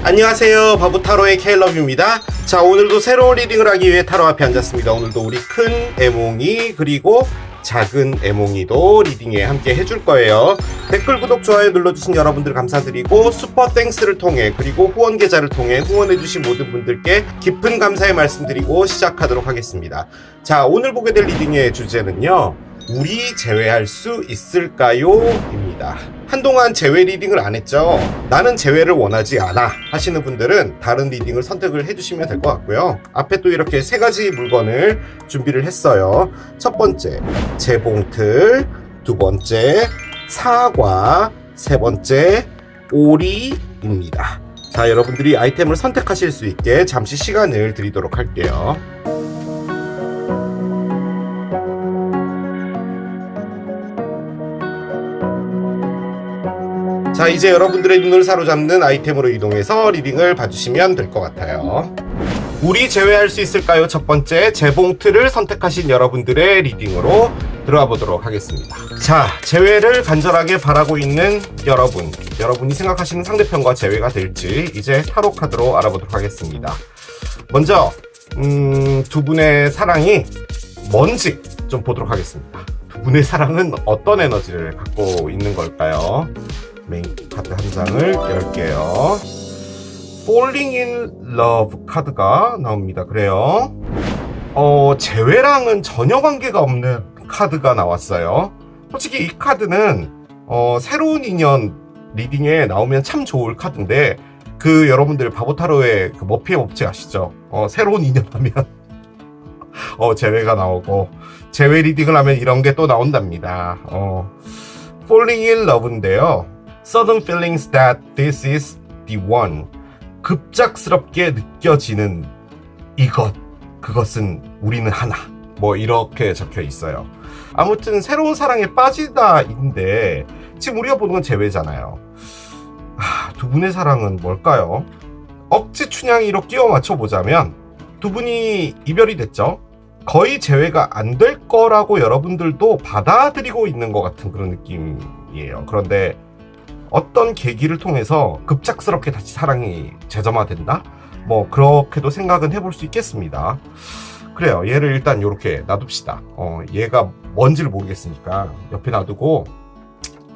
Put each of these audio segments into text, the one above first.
안녕하세요, 바보타로의 케일러뷰입니다. 자, 오늘도 새로운 리딩을 하기 위해 타로 앞에 앉았습니다. 오늘도 우리 큰 애몽이 그리고 작은 애몽이도 리딩에 함께 해줄 거예요. 댓글, 구독, 좋아요 눌러주신 여러분들 감사드리고 슈퍼 땡스를 통해 그리고 후원 계좌를 통해 후원해주신 모든 분들께 깊은 감사의 말씀드리고 시작하도록 하겠습니다. 자, 오늘 보게 될 리딩의 주제는요, 우리 제외할 수 있을까요? 입니다. 한동안 제외 리딩을 안 했죠. 나는 제외를 원하지 않아 하시는 분들은 다른 리딩을 선택을 해주시면 될 것 같고요. 앞에 또 이렇게 세 가지 물건을 준비를 했어요. 첫 번째 재봉틀, 두 번째 사과, 세 번째 오리입니다. 자, 여러분들이 아이템을 선택하실 수 있게 잠시 시간을 드리도록 할게요. 자, 이제 여러분들의 눈을 사로잡는 아이템으로 이동해서 리딩을 봐주시면 될 것 같아요. 우리 제외할 수 있을까요? 첫 번째 재봉틀을 선택하신 여러분들의 리딩으로 들어가 보도록 하겠습니다. 자, 제외를 간절하게 바라고 있는 여러분이 생각하시는 상대편과 제외가 될지 이제 타로 카드로 알아보도록 하겠습니다. 먼저 두 분의 사랑이 뭔지 좀 보도록 하겠습니다. 두 분의 사랑은 어떤 에너지를 갖고 있는 걸까요? 메인 카드 한 장을 열게요. Falling in Love 카드가 나옵니다. 그래요. 재회랑은 전혀 관계가 없는 카드가 나왔어요. 솔직히 이 카드는 새로운 인연 리딩에 나오면 참 좋을 카드인데, 그 여러분들 바보타로의 그 머피의 법칙 아시죠? 새로운 인연 하면 재회가 나오고, 재회 리딩을 하면 이런 게 또 나온답니다. Falling in Love인데요. Sudden feelings that this is the one. 급작스럽게 느껴지는 그것은 우리는 하나. 뭐 이렇게 적혀 있어요. 아무튼 새로운 사랑에 빠지다인데 지금 우리가 보는 건 재회잖아요. 두 분의 사랑은 뭘까요? 억지 춘향이로 끼워 맞춰 보자면 두 분이 이별이 됐죠. 거의 재회가 안 될 거라고 여러분들도 받아들이고 있는 것 같은 그런 느낌이에요. 그런데 어떤 계기를 통해서 급작스럽게 다시 사랑이 재점화된다? 뭐 그렇게도 생각은 해볼 수 있겠습니다. 그래요. 얘를 일단 이렇게 놔둡시다. 얘가 뭔지를 모르겠으니까 옆에 놔두고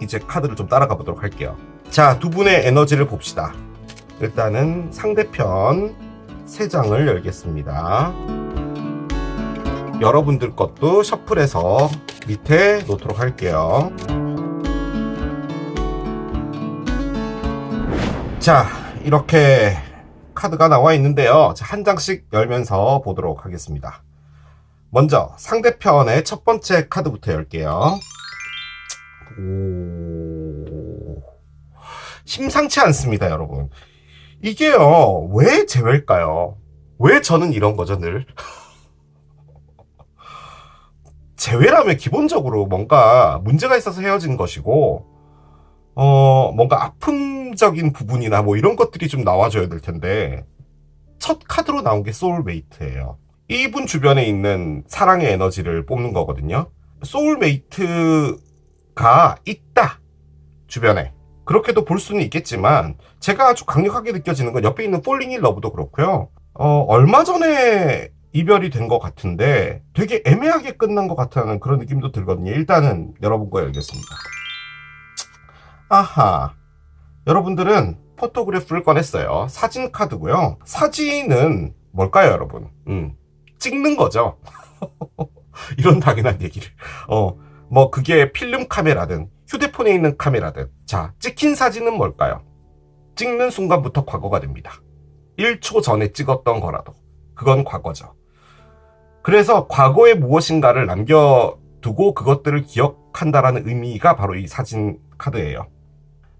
이제 카드를 좀 따라가 보도록 할게요. 자, 두 분의 에너지를 봅시다. 일단은 상대편 3장을 열겠습니다. 여러분들 것도 셔플해서 밑에 놓도록 할게요. 자, 이렇게 카드가 나와 있는데요. 자, 한 장씩 열면서 보도록 하겠습니다. 먼저 상대편의 첫 번째 카드부터 열게요. 심상치 않습니다, 여러분. 이게요, 왜 재회일까요? 왜 저는 이런 거죠, 늘? 재회라면 기본적으로 뭔가 문제가 있어서 헤어진 것이고, 뭔가 아픔적인 부분이나 뭐 이런 것들이 좀 나와줘야 될 텐데, 첫 카드로 나온 게 소울메이트예요. 이분 주변에 있는 사랑의 에너지를 뽑는 거거든요. 소울메이트가 있다, 주변에. 그렇게도 볼 수는 있겠지만, 제가 아주 강력하게 느껴지는 건 옆에 있는 Falling in Love도 그렇고요. 얼마 전에 이별이 된 것 같은데 되게 애매하게 끝난 것 같다는 그런 느낌도 들거든요. 일단은 여러분 거 열겠습니다. 아하, 여러분들은 포토그래프를 꺼냈어요. 사진 카드고요. 사진은 뭘까요, 여러분? 찍는 거죠. 이런 당연한 얘기를. 뭐 그게 필름 카메라든 휴대폰에 있는 카메라든. 자, 찍힌 사진은 뭘까요? 찍는 순간부터 과거가 됩니다. 1초 전에 찍었던 거라도 그건 과거죠. 그래서 과거에 무엇인가를 남겨두고 그것들을 기억한다라는 의미가 바로 이 사진 카드예요.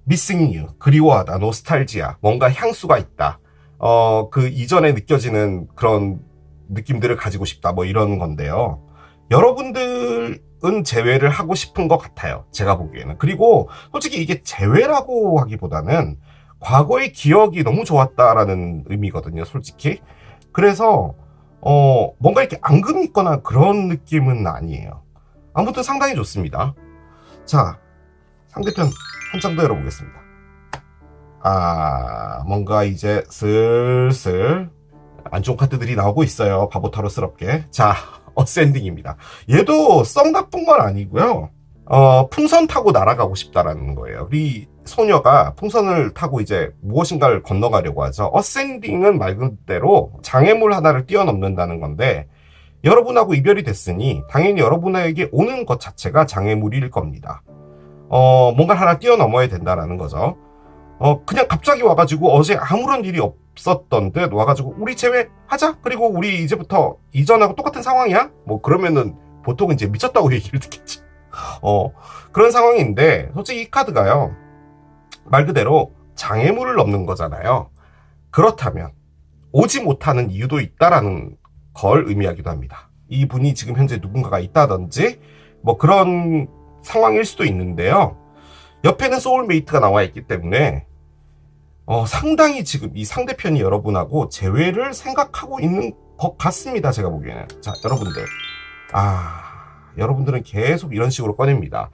Missing you, 그리워하다, 노스탈지아, 뭔가 향수가 있다. 그 이전에 느껴지는 그런 느낌들을 가지고 싶다, 뭐 이런 건데요. 여러분들은 재회를 하고 싶은 것 같아요, 제가 보기에는. 그리고 솔직히 이게 재회라고 하기보다는 과거의 기억이 너무 좋았다라는 의미거든요, 솔직히. 그래서 뭔가 이렇게 앙금이 있거나 그런 느낌은 아니에요. 아무튼 상당히 좋습니다. 자, 상대편 한 장 더 열어보겠습니다. 뭔가 이제 슬슬 안 좋은 카드들이 나오고 있어요. 바보타로스럽게. 자, 어센딩입니다. 얘도 썩 나쁜 건 아니고요. 풍선 타고 날아가고 싶다라는 거예요. 우리 소녀가 풍선을 타고 이제 무엇인가를 건너가려고 하죠. 어센딩은 말 그대로 장애물 하나를 뛰어넘는다는 건데, 여러분하고 이별이 됐으니 당연히 여러분에게 오는 것 자체가 장애물일 겁니다. 뭔가 하나 뛰어넘어야 된다라는 거죠. 그냥 갑자기 와가지고 어제 아무런 일이 없었던 듯 와가지고 우리 제외하자? 그리고 우리 이제부터 이전하고 똑같은 상황이야? 뭐 그러면은 보통은 이제 미쳤다고 얘기를 듣겠지. 그런 상황인데 솔직히 이 카드가요. 말 그대로 장애물을 넘는 거잖아요. 그렇다면 오지 못하는 이유도 있다라는 걸 의미하기도 합니다. 이분이 지금 현재 누군가가 있다든지 뭐 그런 상황일 수도 있는데요. 옆에는 소울메이트가 나와 있기 때문에 상당히 지금 이 상대편이 여러분하고 재회를 생각하고 있는 것 같습니다. 제가 보기에는. 자, 여러분들. 여러분들은 계속 이런 식으로 꺼냅니다.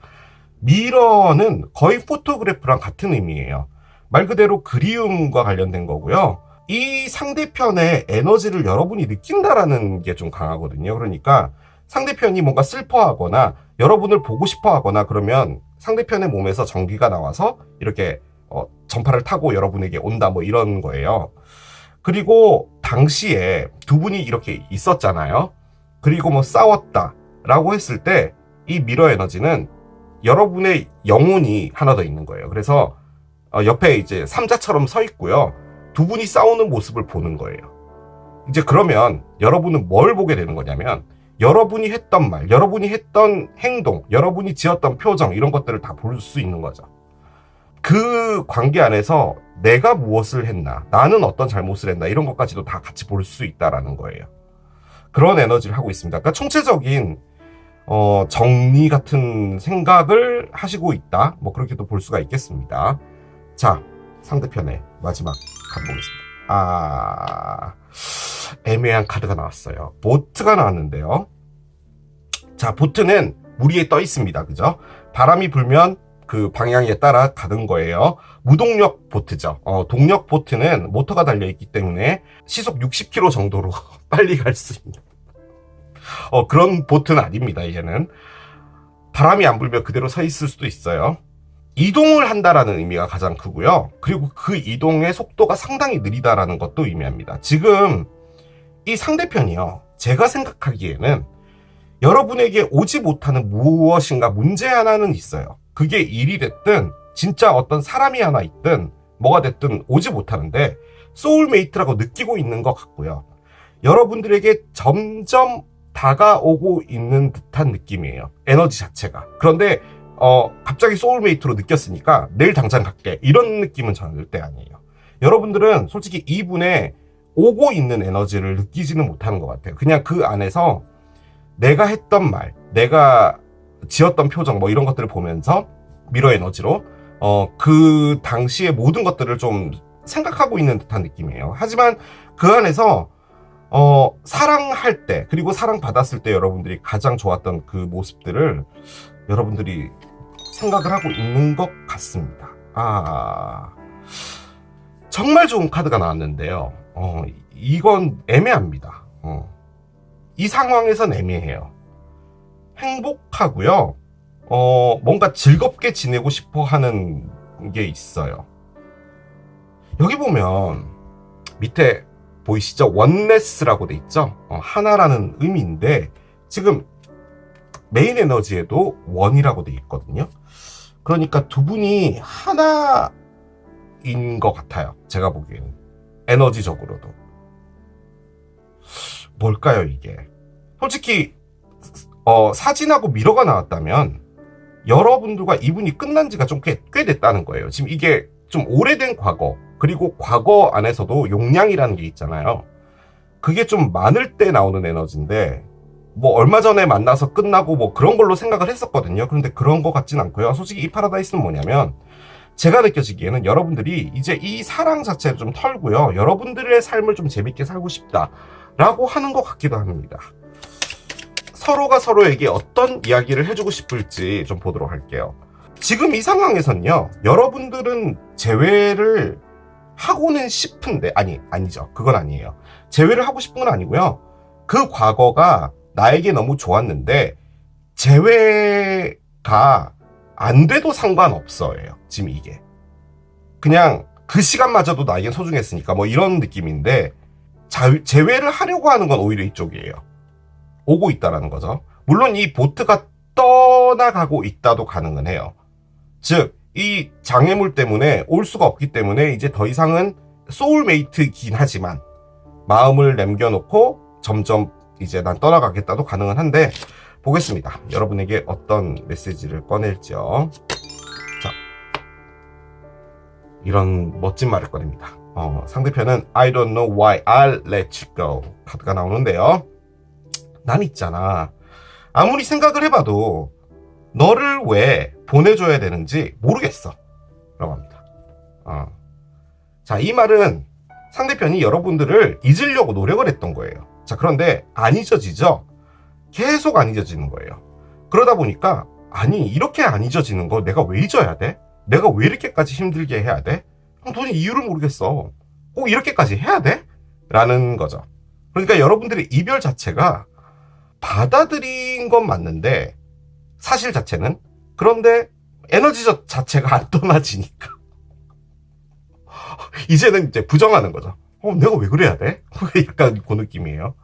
미러는 거의 포토그래프랑 같은 의미예요. 말 그대로 그리움과 관련된 거고요. 이 상대편의 에너지를 여러분이 느낀다라는 게 좀 강하거든요. 그러니까 상대편이 뭔가 슬퍼하거나 여러분을 보고 싶어 하거나 그러면 상대편의 몸에서 전기가 나와서 이렇게 전파를 타고 여러분에게 온다 뭐 이런 거예요. 그리고 당시에 두 분이 이렇게 있었잖아요. 그리고 뭐 싸웠다 라고 했을 때 이 미러 에너지는 여러분의 영혼이 하나 더 있는 거예요. 그래서 옆에 이제 삼자처럼 서 있고요. 두 분이 싸우는 모습을 보는 거예요. 이제 그러면 여러분은 뭘 보게 되는 거냐면 여러분이 했던 말, 여러분이 했던 행동, 여러분이 지었던 표정 이런 것들을 다 볼 수 있는 거죠. 그 관계 안에서 내가 무엇을 했나, 나는 어떤 잘못을 했나 이런 것까지도 다 같이 볼 수 있다라는 거예요. 그런 에너지를 하고 있습니다. 그러니까 총체적인 정리 같은 생각을 하시고 있다. 뭐 그렇게도 볼 수가 있겠습니다. 자, 상대편의 마지막 카드 보겠습니다. 애매한 카드가 나왔어요. 보트가 나왔는데요. 자, 보트는 물 위에 떠 있습니다. 그죠? 바람이 불면 그 방향에 따라 가는 거예요. 무동력 보트죠. 동력 보트는 모터가 달려있기 때문에 시속 60km 정도로 빨리 갈 수 있는 그런 보트는 아닙니다. 이제는 바람이 안 불면 그대로 서 있을 수도 있어요. 이동을 한다라는 의미가 가장 크고요. 그리고 그 이동의 속도가 상당히 느리다라는 것도 의미합니다. 지금 이 상대편이요. 제가 생각하기에는 여러분에게 오지 못하는 무엇인가 문제 하나는 있어요. 그게 일이 됐든 진짜 어떤 사람이 하나 있든 뭐가 됐든 오지 못하는데 소울메이트라고 느끼고 있는 것 같고요. 여러분들에게 점점 다가오고 있는 듯한 느낌이에요. 에너지 자체가. 그런데 갑자기 소울메이트로 느꼈으니까 내일 당장 갈게. 이런 느낌은 절대 아니에요. 여러분들은 솔직히 이분의 오고 있는 에너지를 느끼지는 못하는 것 같아요. 그냥 그 안에서 내가 했던 말, 내가 지었던 표정 뭐 이런 것들을 보면서 미러 에너지로 그 당시의 모든 것들을 좀 생각하고 있는 듯한 느낌이에요. 하지만 그 안에서 사랑할 때 그리고 사랑받았을 때 여러분들이 가장 좋았던 그 모습들을 여러분들이 생각을 하고 있는 것 같습니다. 정말 좋은 카드가 나왔는데요. 이건 애매합니다. 이 상황에선 애매해요. 행복하고요. 뭔가 즐겁게 지내고 싶어 하는 게 있어요. 여기 보면 밑에 보이시죠? 원네스라고 돼 있죠? 하나라는 의미인데 지금 메인 에너지에도 원이라고 돼 있거든요. 그러니까 두 분이 하나인 것 같아요. 제가 보기에는. 에너지적으로도. 뭘까요, 이게? 솔직히 사진하고 미러가 나왔다면 여러분들과 이분이 끝난 지가 좀 꽤 됐다는 거예요. 지금 이게 좀 오래된 과거, 그리고 과거 안에서도 용량이라는 게 있잖아요. 그게 좀 많을 때 나오는 에너지인데 뭐 얼마 전에 만나서 끝나고 뭐 그런 걸로 생각을 했었거든요. 그런데 그런 것 같진 않고요. 솔직히 이 파라다이스는 뭐냐면 제가 느껴지기에는 여러분들이 이제 이 사랑 자체를 좀 털고요. 여러분들의 삶을 좀 재밌게 살고 싶다라고 하는 것 같기도 합니다. 서로가 서로에게 어떤 이야기를 해주고 싶을지 좀 보도록 할게요. 지금 이 상황에선요, 여러분들은 재회를 하고는 싶은데, 아니죠. 그건 아니에요. 재회를 하고 싶은 건 아니고요. 그 과거가 나에게 너무 좋았는데, 재회가 안 돼도 상관없어요. 지금 이게. 그냥 그 시간마저도 나에겐 소중했으니까 뭐 이런 느낌인데, 재회를 하려고 하는 건 오히려 이쪽이에요. 오고 있다라는 거죠. 물론 이 보트가 떠나가고 있다도 가능은 해요. 즉, 이 장애물 때문에 올 수가 없기 때문에 이제 더 이상은 소울메이트이긴 하지만 마음을 남겨놓고 점점 이제 난 떠나가겠다도 가능은 한데, 보겠습니다. 여러분에게 어떤 메시지를 꺼낼지요. 자, 이런 멋진 말을 꺼냅니다. 상대편은 I don't know why I'll let you go 카드가 나오는데요. 난 있잖아, 아무리 생각을 해봐도 너를 왜 보내줘야 되는지 모르겠어 라고 합니다. 자, 이 말은 상대편이 여러분들을 잊으려고 노력을 했던 거예요. 자, 그런데 안 잊어지죠? 계속 안 잊어지는 거예요. 그러다 보니까, 아니, 이렇게 안 잊어지는 거 내가 왜 잊어야 돼? 내가 왜 이렇게까지 힘들게 해야 돼? 도저히 이유를 모르겠어. 꼭 이렇게까지 해야 돼? 라는 거죠. 그러니까 여러분들의 이별 자체가 받아들인 건 맞는데, 사실 자체는, 그런데 에너지 자체가 안 떠나지니까 이제는 이제 부정하는 거죠. 내가 왜 그래야 돼? 약간 그 느낌이에요.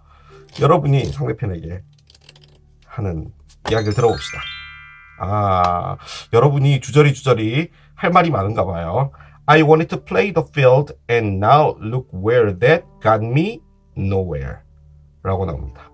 여러분이 상대편에게 하는 이야기를 들어봅시다. 여러분이 주저리 할 말이 많은가 봐요. I wanted to play the field and now look where that got me nowhere 라고 나옵니다.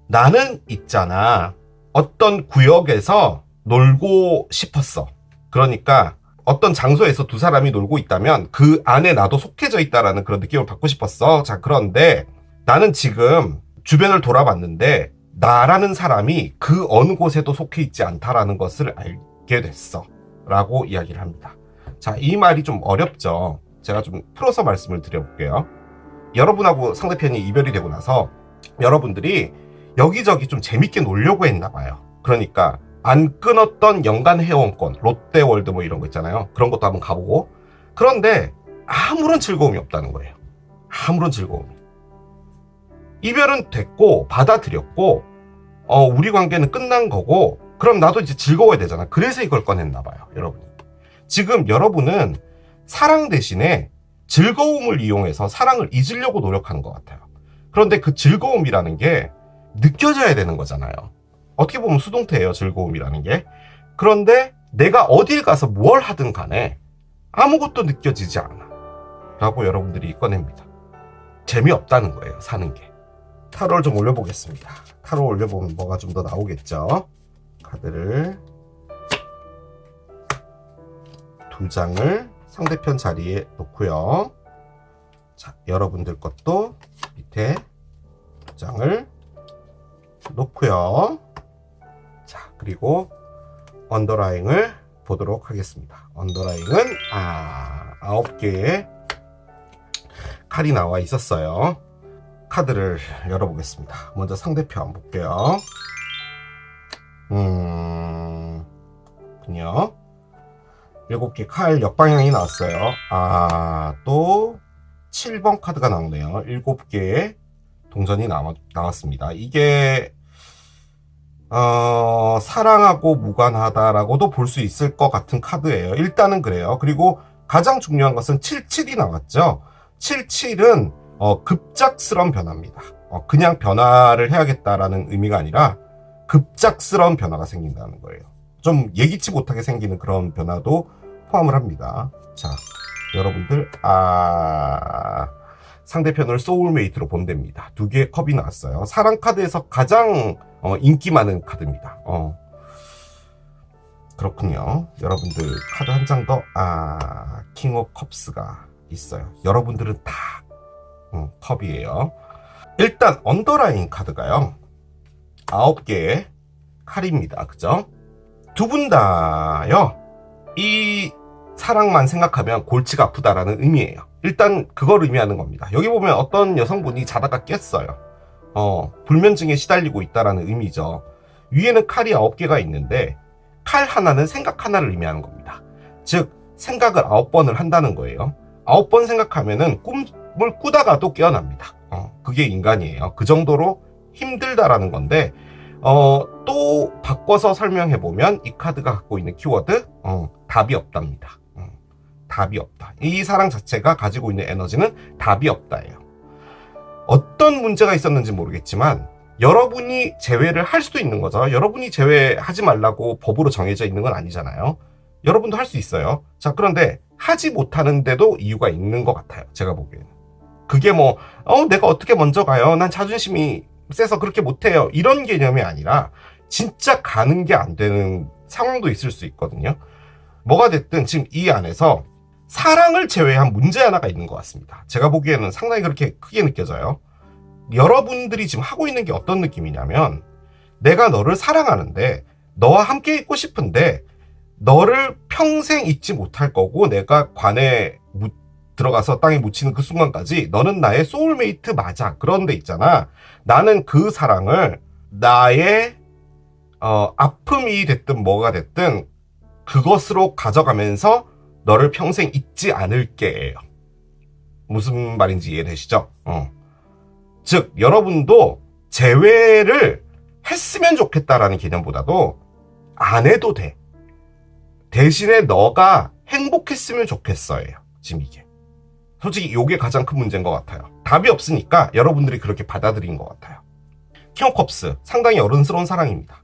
나는 있잖아, 어떤 구역에서 놀고 싶었어. 그러니까 어떤 장소에서 두 사람이 놀고 있다면 그 안에 나도 속해져 있다라는 그런 느낌을 받고 싶었어. 자, 그런데 나는 지금 주변을 돌아봤는데 나라는 사람이 그 어느 곳에도 속해 있지 않다라는 것을 알게 됐어 라고 이야기를 합니다. 자, 이 말이 좀 어렵죠. 제가 좀 풀어서 말씀을 드려볼게요. 여러분하고 상대편이 이별이 되고 나서 여러분들이 여기저기 좀 재밌게 놀려고 했나 봐요. 그러니까 안 끊었던 연간 회원권, 롯데월드 뭐 이런 거 있잖아요. 그런 것도 한번 가보고. 그런데 아무런 즐거움이 없다는 거예요. 아무런 즐거움이. 이별은 됐고 받아들였고 우리 관계는 끝난 거고, 그럼 나도 이제 즐거워야 되잖아. 그래서 이걸 꺼냈나 봐요, 여러분이. 지금 여러분은 사랑 대신에 즐거움을 이용해서 사랑을 잊으려고 노력하는 것 같아요. 그런데 그 즐거움이라는 게 느껴져야 되는 거잖아요. 어떻게 보면 수동태예요, 즐거움이라는 게. 그런데 내가 어딜 가서 뭘 하든 간에 아무것도 느껴지지 않아 라고 여러분들이 꺼냅니다. 재미없다는 거예요, 사는 게. 타로를 좀 올려보겠습니다. 타로 올려보면 뭐가 좀 더 나오겠죠. 카드를 2장을 상대편 자리에 놓고요. 자, 여러분들 것도 밑에 2장을 놓고요. 자, 그리고 언더라잉을 보도록 하겠습니다. 언더라잉은 9개의 칼이 나와 있었어요. 카드를 열어보겠습니다. 먼저 상대편 볼게요. 그렇군요. 7개 칼 역방향이 나왔어요. 또 7번 카드가 나오네요. 7개의 동전이 나왔습니다. 이게 사랑하고 무관하다라고도 볼 수 있을 것 같은 카드예요. 일단은 그래요. 그리고 가장 중요한 것은 77이 나왔죠. 77은 급작스러운 변화입니다. 그냥 변화를 해야겠다라는 의미가 아니라 급작스러운 변화가 생긴다는 거예요. 좀 예기치 못하게 생기는 그런 변화도 포함을 합니다. 자, 여러분들 상대편을 소울메이트로 본답니다. 2개의 컵이 나왔어요. 사랑 카드에서 가장 인기 많은 카드입니다. 그렇군요. 여러분들 카드 한 장 더 킹 오브 컵스가 있어요. 여러분들은 다 컵이에요. 일단 언더라인 카드가요, 9개의 칼입니다. 그죠? 두 분 다요, 이 사랑만 생각하면 골치가 아프다라는 의미예요. 일단 그걸 의미하는 겁니다. 여기 보면 어떤 여성분이 자다가 깼어요. 불면증에 시달리고 있다라는 의미죠. 위에는 칼이 9개가 있는데 칼 하나는 생각 하나를 의미하는 겁니다. 즉 생각을 9번을 한다는 거예요. 9번 생각하면은 꿈을 꾸다가도 깨어납니다. 그게 인간이에요. 그 정도로 힘들다라는 건데 또 바꿔서 설명해보면 이 카드가 갖고 있는 키워드 답이 없답니다. 답이 없다. 이 사랑 자체가 가지고 있는 에너지는 답이 없다예요. 어떤 문제가 있었는지 모르겠지만 여러분이 제외를 할 수도 있는 거죠. 여러분이 제외하지 말라고 법으로 정해져 있는 건 아니잖아요. 여러분도 할 수 있어요. 자, 그런데 하지 못하는데도 이유가 있는 것 같아요. 제가 보기에는. 그게 뭐 내가 어떻게 먼저 가요? 난 자존심이 세서 그렇게 못해요. 이런 개념이 아니라 진짜 가는 게 안 되는 상황도 있을 수 있거든요. 뭐가 됐든 지금 이 안에서 사랑을 제외한 문제 하나가 있는 것 같습니다. 제가 보기에는 상당히 그렇게 크게 느껴져요. 여러분들이 지금 하고 있는 게 어떤 느낌이냐면 내가 너를 사랑하는데 너와 함께 있고 싶은데 너를 평생 잊지 못할 거고 내가 관에 들어가서 땅에 묻히는 그 순간까지 너는 나의 소울메이트 맞아. 그런데 있잖아. 나는 그 사랑을 나의 아픔이 됐든 뭐가 됐든 그것으로 가져가면서 너를 평생 잊지 않을게. 무슨 말인지 이해되시죠? 즉 여러분도 재회를 했으면 좋겠다라는 개념보다도 안 해도 돼. 대신에 너가 행복했으면 좋겠어요. 지금 이게. 솔직히 이게 가장 큰 문제인 것 같아요. 답이 없으니까 여러분들이 그렇게 받아들인 것 같아요. 킹 오브 컵스, 상당히 어른스러운 사랑입니다.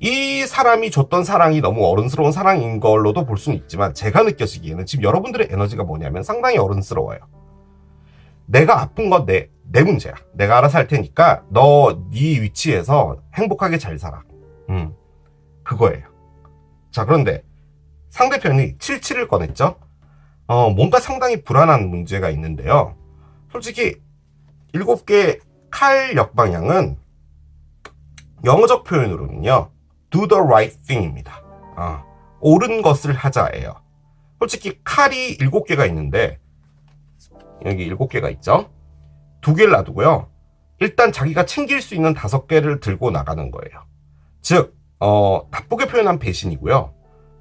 이 사람이 줬던 사랑이 너무 어른스러운 사랑인 걸로도 볼 수는 있지만 제가 느껴지기에는 지금 여러분들의 에너지가 뭐냐면 상당히 어른스러워요. 내가 아픈 건 내 문제야. 내가 알아서 할 테니까 너 네 위치에서 행복하게 잘 살아. 그거예요. 자, 그런데 상대편이 77을 꺼냈죠. 뭔가 상당히 불안한 문제가 있는데요. 솔직히 7개 칼 역방향은 영어적 표현으로는요. do the right thing입니다. 옳은 것을 하자예요. 솔직히 칼이 7개가 있는데 여기 7개가 있죠. 2개를 놔두고요. 일단 자기가 챙길 수 있는 5개를 들고 나가는 거예요. 즉 나쁘게 표현한 배신이고요.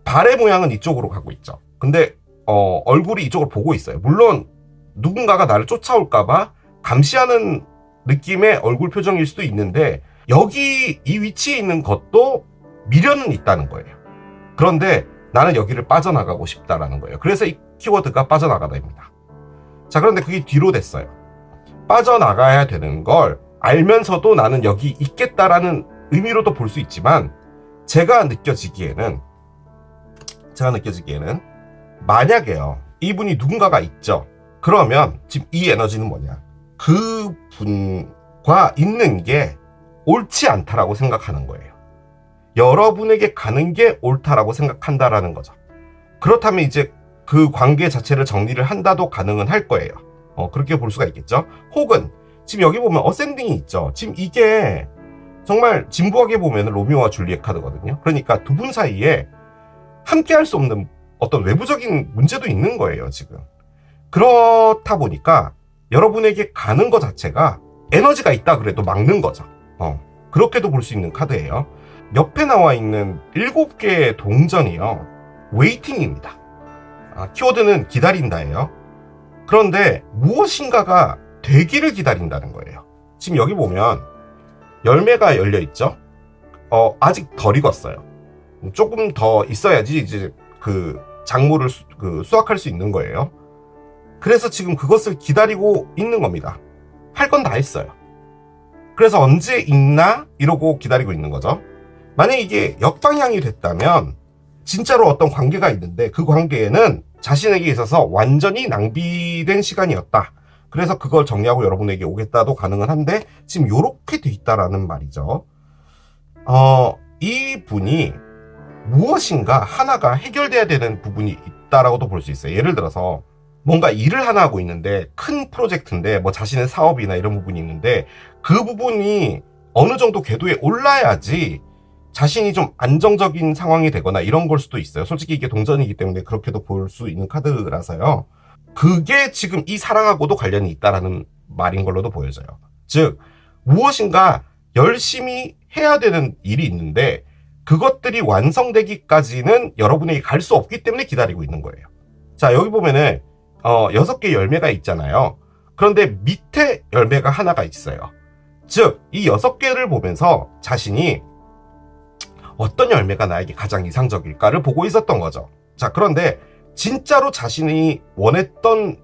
발의 모양은 이쪽으로 가고 있죠. 근데 얼굴이 이쪽을 보고 있어요. 물론 누군가가 나를 쫓아올까봐 감시하는 느낌의 얼굴 표정일 수도 있는데 여기 이 위치에 있는 것도 미련은 있다는 거예요. 그런데 나는 여기를 빠져나가고 싶다라는 거예요. 그래서 이 키워드가 빠져나가다입니다. 자, 그런데 그게 뒤로 됐어요. 빠져나가야 되는 걸 알면서도 나는 여기 있겠다라는 의미로도 볼 수 있지만 제가 느껴지기에는 만약에요. 이분이 누군가가 있죠. 그러면 지금 이 에너지는 뭐냐? 그분과 있는 게 옳지 않다라고 생각하는 거예요. 여러분에게 가는 게 옳다라고 생각한다라는 거죠. 그렇다면 이제 그 관계 자체를 정리를 한다도 가능은 할 거예요. 그렇게 볼 수가 있겠죠. 혹은 지금 여기 보면 어센딩이 있죠. 지금 이게 정말 진부하게 보면 로미오와 줄리엣 카드거든요. 그러니까 두 분 사이에 함께 할 수 없는 어떤 외부적인 문제도 있는 거예요, 지금. 그렇다 보니까 여러분에게 가는 것 자체가 에너지가 있다 그래도 막는 거죠. 그렇게도 볼 수 있는 카드예요. 옆에 나와 있는 7개의 동전이요. 웨이팅입니다. 키워드는 기다린다예요. 그런데 무엇인가가 되기를 기다린다는 거예요. 지금 여기 보면 열매가 열려 있죠. 아직 덜 익었어요. 조금 더 있어야지 이제 그 작물을 수확할 수 있는 거예요. 그래서 지금 그것을 기다리고 있는 겁니다. 할 건 다 했어요. 그래서 언제 익나 이러고 기다리고 있는 거죠. 만약 이게 역방향이 됐다면 진짜로 어떤 관계가 있는데 그 관계에는 자신에게 있어서 완전히 낭비된 시간이었다. 그래서 그걸 정리하고 여러분에게 오겠다도 가능은 한데 지금 요렇게 돼 있다라는 말이죠. 이 분이 무엇인가 하나가 해결돼야 되는 부분이 있다라고도 볼 수 있어요. 예를 들어서 뭔가 일을 하나 하고 있는데 큰 프로젝트인데 뭐 자신의 사업이나 이런 부분이 있는데 그 부분이 어느 정도 궤도에 올라야지 자신이 좀 안정적인 상황이 되거나 이런 걸 수도 있어요. 솔직히 이게 동전이기 때문에 그렇게도 볼 수 있는 카드라서요. 그게 지금 이 사랑하고도 관련이 있다라는 말인 걸로도 보여져요. 즉 무엇인가 열심히 해야 되는 일이 있는데 그것들이 완성되기까지는 여러분에게 갈 수 없기 때문에 기다리고 있는 거예요. 자, 여기 보면은 6개 열매가 있잖아요. 그런데 밑에 열매가 하나가 있어요. 즉, 이 6개를 보면서 자신이 어떤 열매가 나에게 가장 이상적일까를 보고 있었던 거죠. 자, 그런데 진짜로 자신이 원했던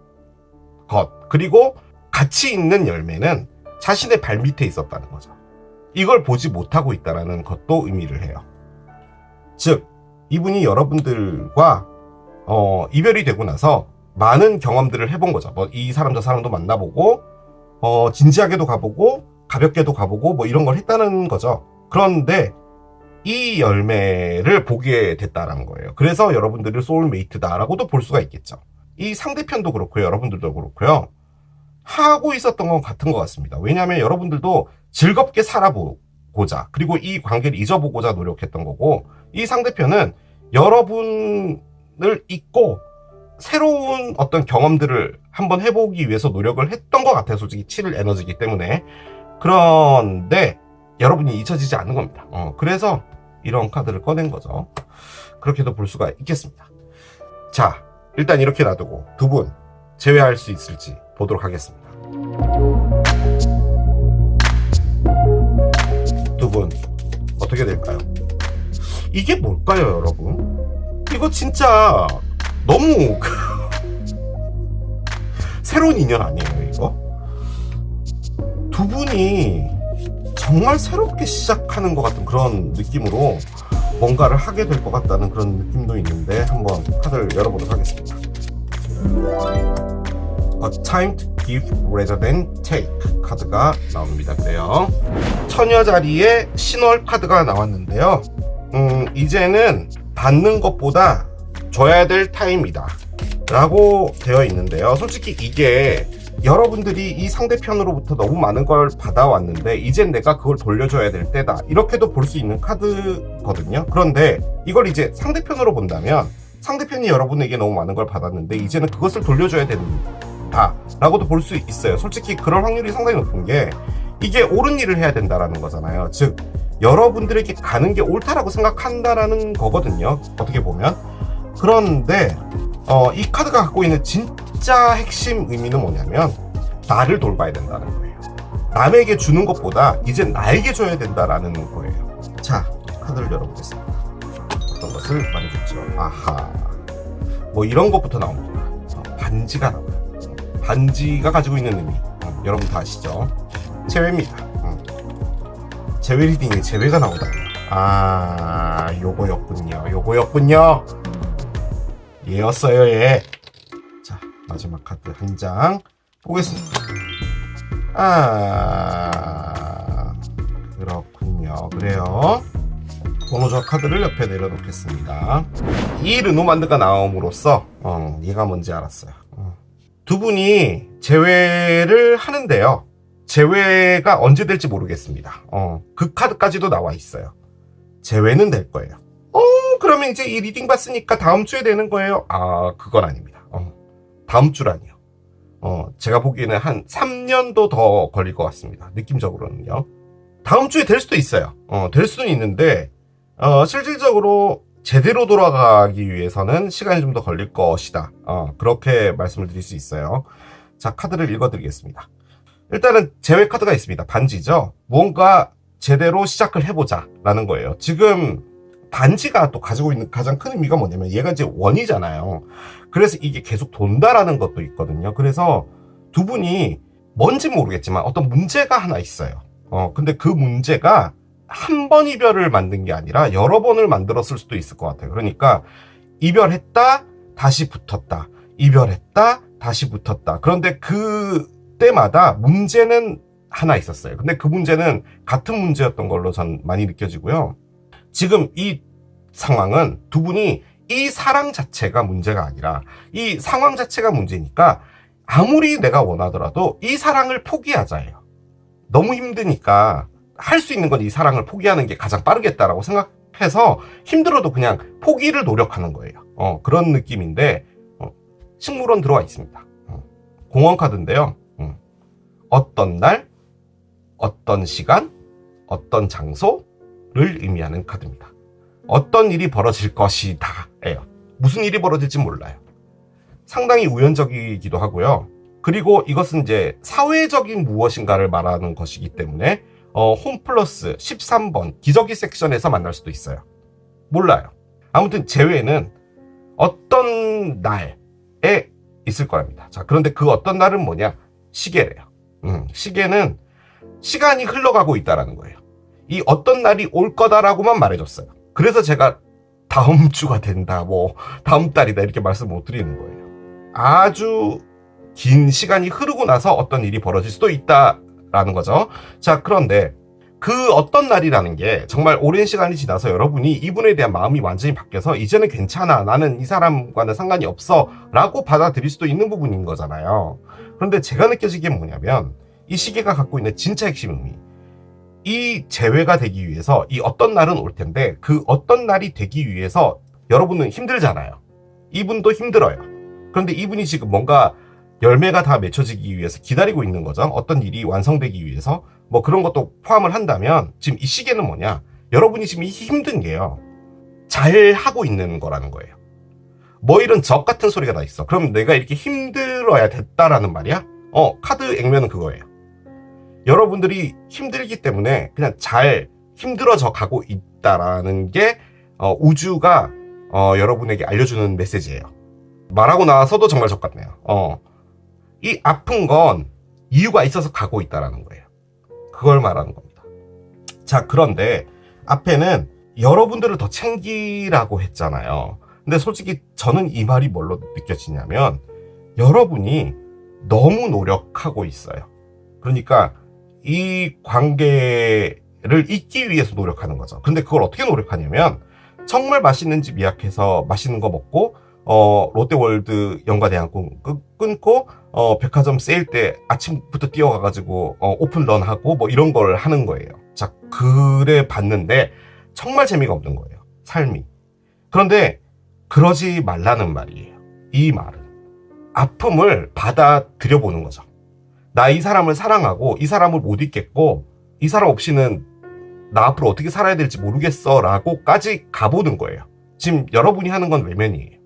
것, 그리고 가치 있는 열매는 자신의 발 밑에 있었다는 거죠. 이걸 보지 못하고 있다는 것도 의미를 해요. 즉, 이분이 여러분들과 이별이 되고 나서 많은 경험들을 해본 거죠. 뭐 이 사람 저 사람도 만나보고 진지하게도 가보고 가볍게도 가보고 뭐 이런 걸 했다는 거죠. 그런데 이 열매를 보게 됐다라는 거예요. 그래서 여러분들을 소울메이트다라고도 볼 수가 있겠죠. 이 상대편도 그렇고요. 여러분들도 그렇고요. 하고 있었던 건 같은 것 같습니다. 왜냐하면 여러분들도 즐겁게 살아보고자, 그리고 이 관계를 잊어보고자 노력했던 거고, 이 상대편은 여러분을 잊고 새로운 어떤 경험들을 한번 해보기 위해서 노력을 했던 것 같아요. 솔직히 7일 에너지이기 때문에. 그런데 여러분이 잊혀지지 않는 겁니다. 그래서 이런 카드를 꺼낸 거죠. 그렇게도 볼 수가 있겠습니다. 자, 일단 이렇게 놔두고 두 분 제외할 수 있을지 보도록 하겠습니다. 두 분 어떻게 될까요? 이게 뭘까요, 여러분? 이거 진짜 너무 새로운 인연 아니에요, 이거? 두 분이 정말 새롭게 시작하는 것 같은 그런 느낌으로 뭔가를 하게 될 것 같다는 그런 느낌도 있는데, 한번 카드를 열어보도록 하겠습니다. A time to give rather than take 카드가 나옵니다. 그래요. 처녀 자리에 신월 카드가 나왔는데요. 이제는 받는 것보다 줘야 될 타임이다 라고 되어 있는데요. 솔직히 이게 여러분들이 이 상대편으로부터 너무 많은 걸 받아왔는데 이젠 내가 그걸 돌려줘야 될 때다, 이렇게도 볼 수 있는 카드거든요. 그런데 이걸 이제 상대편으로 본다면, 상대편이 여러분에게 너무 많은 걸 받았는데 이제는 그것을 돌려줘야 된다 라고도 볼 수 있어요. 솔직히 그럴 확률이 상당히 높은 게, 이게 옳은 일을 해야 된다라는 거잖아요. 즉, 여러분들에게 가는 게 옳다라고 생각한다라는 거거든요, 어떻게 보면. 그런데 이 카드가 갖고 있는 진짜 핵심 의미는 뭐냐면, 나를 돌봐야 된다는 거예요. 남에게 주는 것보다 이제 나에게 줘야 된다라는 거예요. 자, 카드를 열어보겠습니다. 어떤 것을 많이 줬죠? 아하, 뭐 이런 것부터 나옵니다. 반지가 나와요. 반지가 가지고 있는 의미, 여러분 다 아시죠? 재회입니다. 재회 리딩에 재회가 나오다니. 요거였군요. 얘였어요, 얘. 자, 마지막 카드 한 장 보겠습니다. 그렇군요. 그래요. 번호조합 카드를 옆에 내려놓겠습니다. 이 르노만드가 나옴으로써 얘가 뭔지 알았어요. 두 분이 재회를 하는데요. 재회가 언제 될지 모르겠습니다. 그 카드까지도 나와 있어요. 재회는 될 거예요. 그러면 이제 이 리딩 봤으니까 다음 주에 되는 거예요? 그건 아닙니다. 다음 주라니요. 제가 보기에는 한 3년도 더 걸릴 것 같습니다. 느낌적으로는요. 다음 주에 될 수도 있어요. 될 수는 있는데, 실질적으로 제대로 돌아가기 위해서는 시간이 좀 더 걸릴 것이다. 그렇게 말씀을 드릴 수 있어요. 자, 카드를 읽어드리겠습니다. 일단은 제외 카드가 있습니다. 반지죠. 무언가 제대로 시작을 해보자 라는 거예요. 지금 반지가 또 가지고 있는 가장 큰 의미가 뭐냐면, 얘가 이제 원이잖아요. 그래서 이게 계속 돈다라는 것도 있거든요. 그래서 두 분이 뭔지 모르겠지만 어떤 문제가 하나 있어요. 근데 그 문제가 한 번 이별을 만든 게 아니라 여러 번을 만들었을 수도 있을 것 같아요. 그러니까 이별했다, 다시 붙었다, 이별했다, 다시 붙었다. 그런데 그때마다 문제는 하나 있었어요. 근데 그 문제는 같은 문제였던 걸로 전 많이 느껴지고요. 지금 이 상황은 두 분이 이 사랑 자체가 문제가 아니라 이 상황 자체가 문제니까, 아무리 내가 원하더라도 이 사랑을 포기하자예요. 너무 힘드니까 할 수 있는 건 이 사랑을 포기하는 게 가장 빠르겠다라고 생각해서 힘들어도 그냥 포기를 노력하는 거예요. 그런 느낌인데, 식물원 들어와 있습니다. 공원 카드인데요. 어떤 날, 어떤 시간, 어떤 장소를 의미하는 카드입니다. 어떤 일이 벌어질 것이다 예요. 무슨 일이 벌어질지 몰라요. 상당히 우연적이기도 하고요. 그리고 이것은 이제 사회적인 무엇인가를 말하는 것이기 때문에 홈플러스 13번 기저귀 섹션에서 만날 수도 있어요. 몰라요. 아무튼 제외는 어떤 날에 있을 거랍니다. 자, 그런데 그 어떤 날은 뭐냐? 시계래요. 시계는 시간이 흘러가고 있다라는 거예요. 이 어떤 날이 올 거다라고만 말해줬어요. 그래서 제가 다음 주가 된다, 뭐 다음 달이다 이렇게 말씀 못 드리는 거예요. 아주 긴 시간이 흐르고 나서 어떤 일이 벌어질 수도 있다라는 거죠. 자, 그런데 그 어떤 날이라는 게 정말 오랜 시간이 지나서 여러분이 이분에 대한 마음이 완전히 바뀌어서 이제는 괜찮아, 나는 이 사람과는 상관이 없어 라고 받아들일 수도 있는 부분인 거잖아요. 그런데 제가 느껴지기엔 뭐냐면 이 시계가 갖고 있는 진짜 핵심 의미, 이 재회가 되기 위해서 이 어떤 날은 올 텐데 그 어떤 날이 되기 위해서 여러분은 힘들잖아요. 이분도 힘들어요. 그런데 이분이 지금 뭔가 열매가 다 맺혀지기 위해서 기다리고 있는 거죠. 어떤 일이 완성되기 위해서 뭐 그런 것도 포함을 한다면 지금 이 시계는 뭐냐? 여러분이 지금 힘든 게요. 잘 하고 있는 거라는 거예요. 뭐 이런 적 같은 소리가 다 있어. 그럼 내가 이렇게 힘들어야 됐다라는 말이야? 카드 액면은 그거예요. 여러분들이 힘들기 때문에 그냥 잘 힘들어져 가고 있다라는 게 우주가 여러분에게 알려주는 메시지예요. 말하고 나서도 정말 적 같네요. 이 아픈 건 이유가 있어서 가고 있다라는 거예요. 그걸 말하는 겁니다. 자, 그런데 앞에는 여러분들을 더 챙기라고 했잖아요. 근데 솔직히 저는 이 말이 뭘로 느껴지냐면 여러분이 너무 노력하고 있어요. 그러니까 이 관계를 잇기 위해서 노력하는 거죠. 근데 그걸 어떻게 노력하냐면 정말 맛있는 집 예약해서 맛있는 거 먹고 롯데월드 연가대항 끊고 백화점 세일 때 아침부터 뛰어가가지고 오픈런하고 뭐 이런 걸 하는 거예요. 자, 그래 봤는데 정말 재미가 없는 거예요, 삶이. 그런데 그러지 말라는 말이에요. 이 말은 아픔을 받아들여 보는 거죠. 나 이 사람을 사랑하고 이 사람을 못 잊겠고 이 사람 없이는 나 앞으로 어떻게 살아야 될지 모르겠어 라고까지 가보는 거예요. 지금 여러분이 하는 건 외면이에요.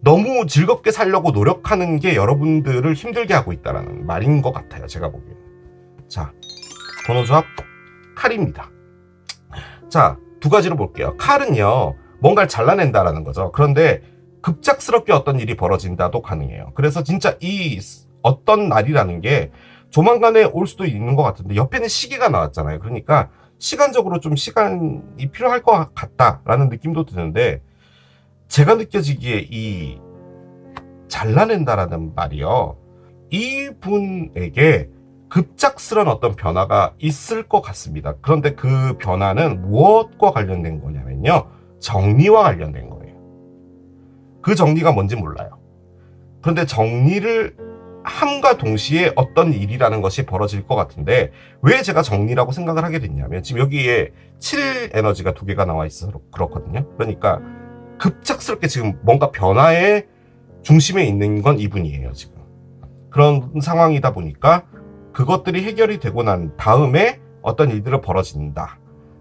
너무 즐겁게 살려고 노력하는 게 여러분들을 힘들게 하고 있다는 말인 것 같아요, 제가 보기에는. 자, 번호조합 칼입니다. 자, 두 가지로 볼게요. 칼은요, 뭔가를 잘라낸다라는 거죠. 그런데 급작스럽게 어떤 일이 벌어진다도 가능해요. 그래서 진짜 이 어떤 날이라는 게 조만간에 올 수도 있는 것 같은데 옆에는 시계가 나왔잖아요. 그러니까 시간적으로 좀 시간이 필요할 것 같다라는 느낌도 드는데 제가 느껴지기에 이 잘라낸다라는 말이요, 이분에게 급작스런 어떤 변화가 있을 것 같습니다. 그런데 그 변화는 무엇과 관련된 거냐면요, 정리와 관련된 거예요. 그 정리가 뭔지 몰라요. 그런데 정리를 함과 동시에 어떤 일이라는 것이 벌어질 것 같은데 왜 제가 정리라고 생각을 하게 됐냐면 지금 여기에 7 에너지가 두 개가 나와 있어서 그렇거든요. 그러니까 급작스럽게 지금 뭔가 변화의 중심에 있는 건 이분이에요, 지금. 그런 상황이다 보니까 그것들이 해결이 되고 난 다음에 어떤 일들이 벌어진다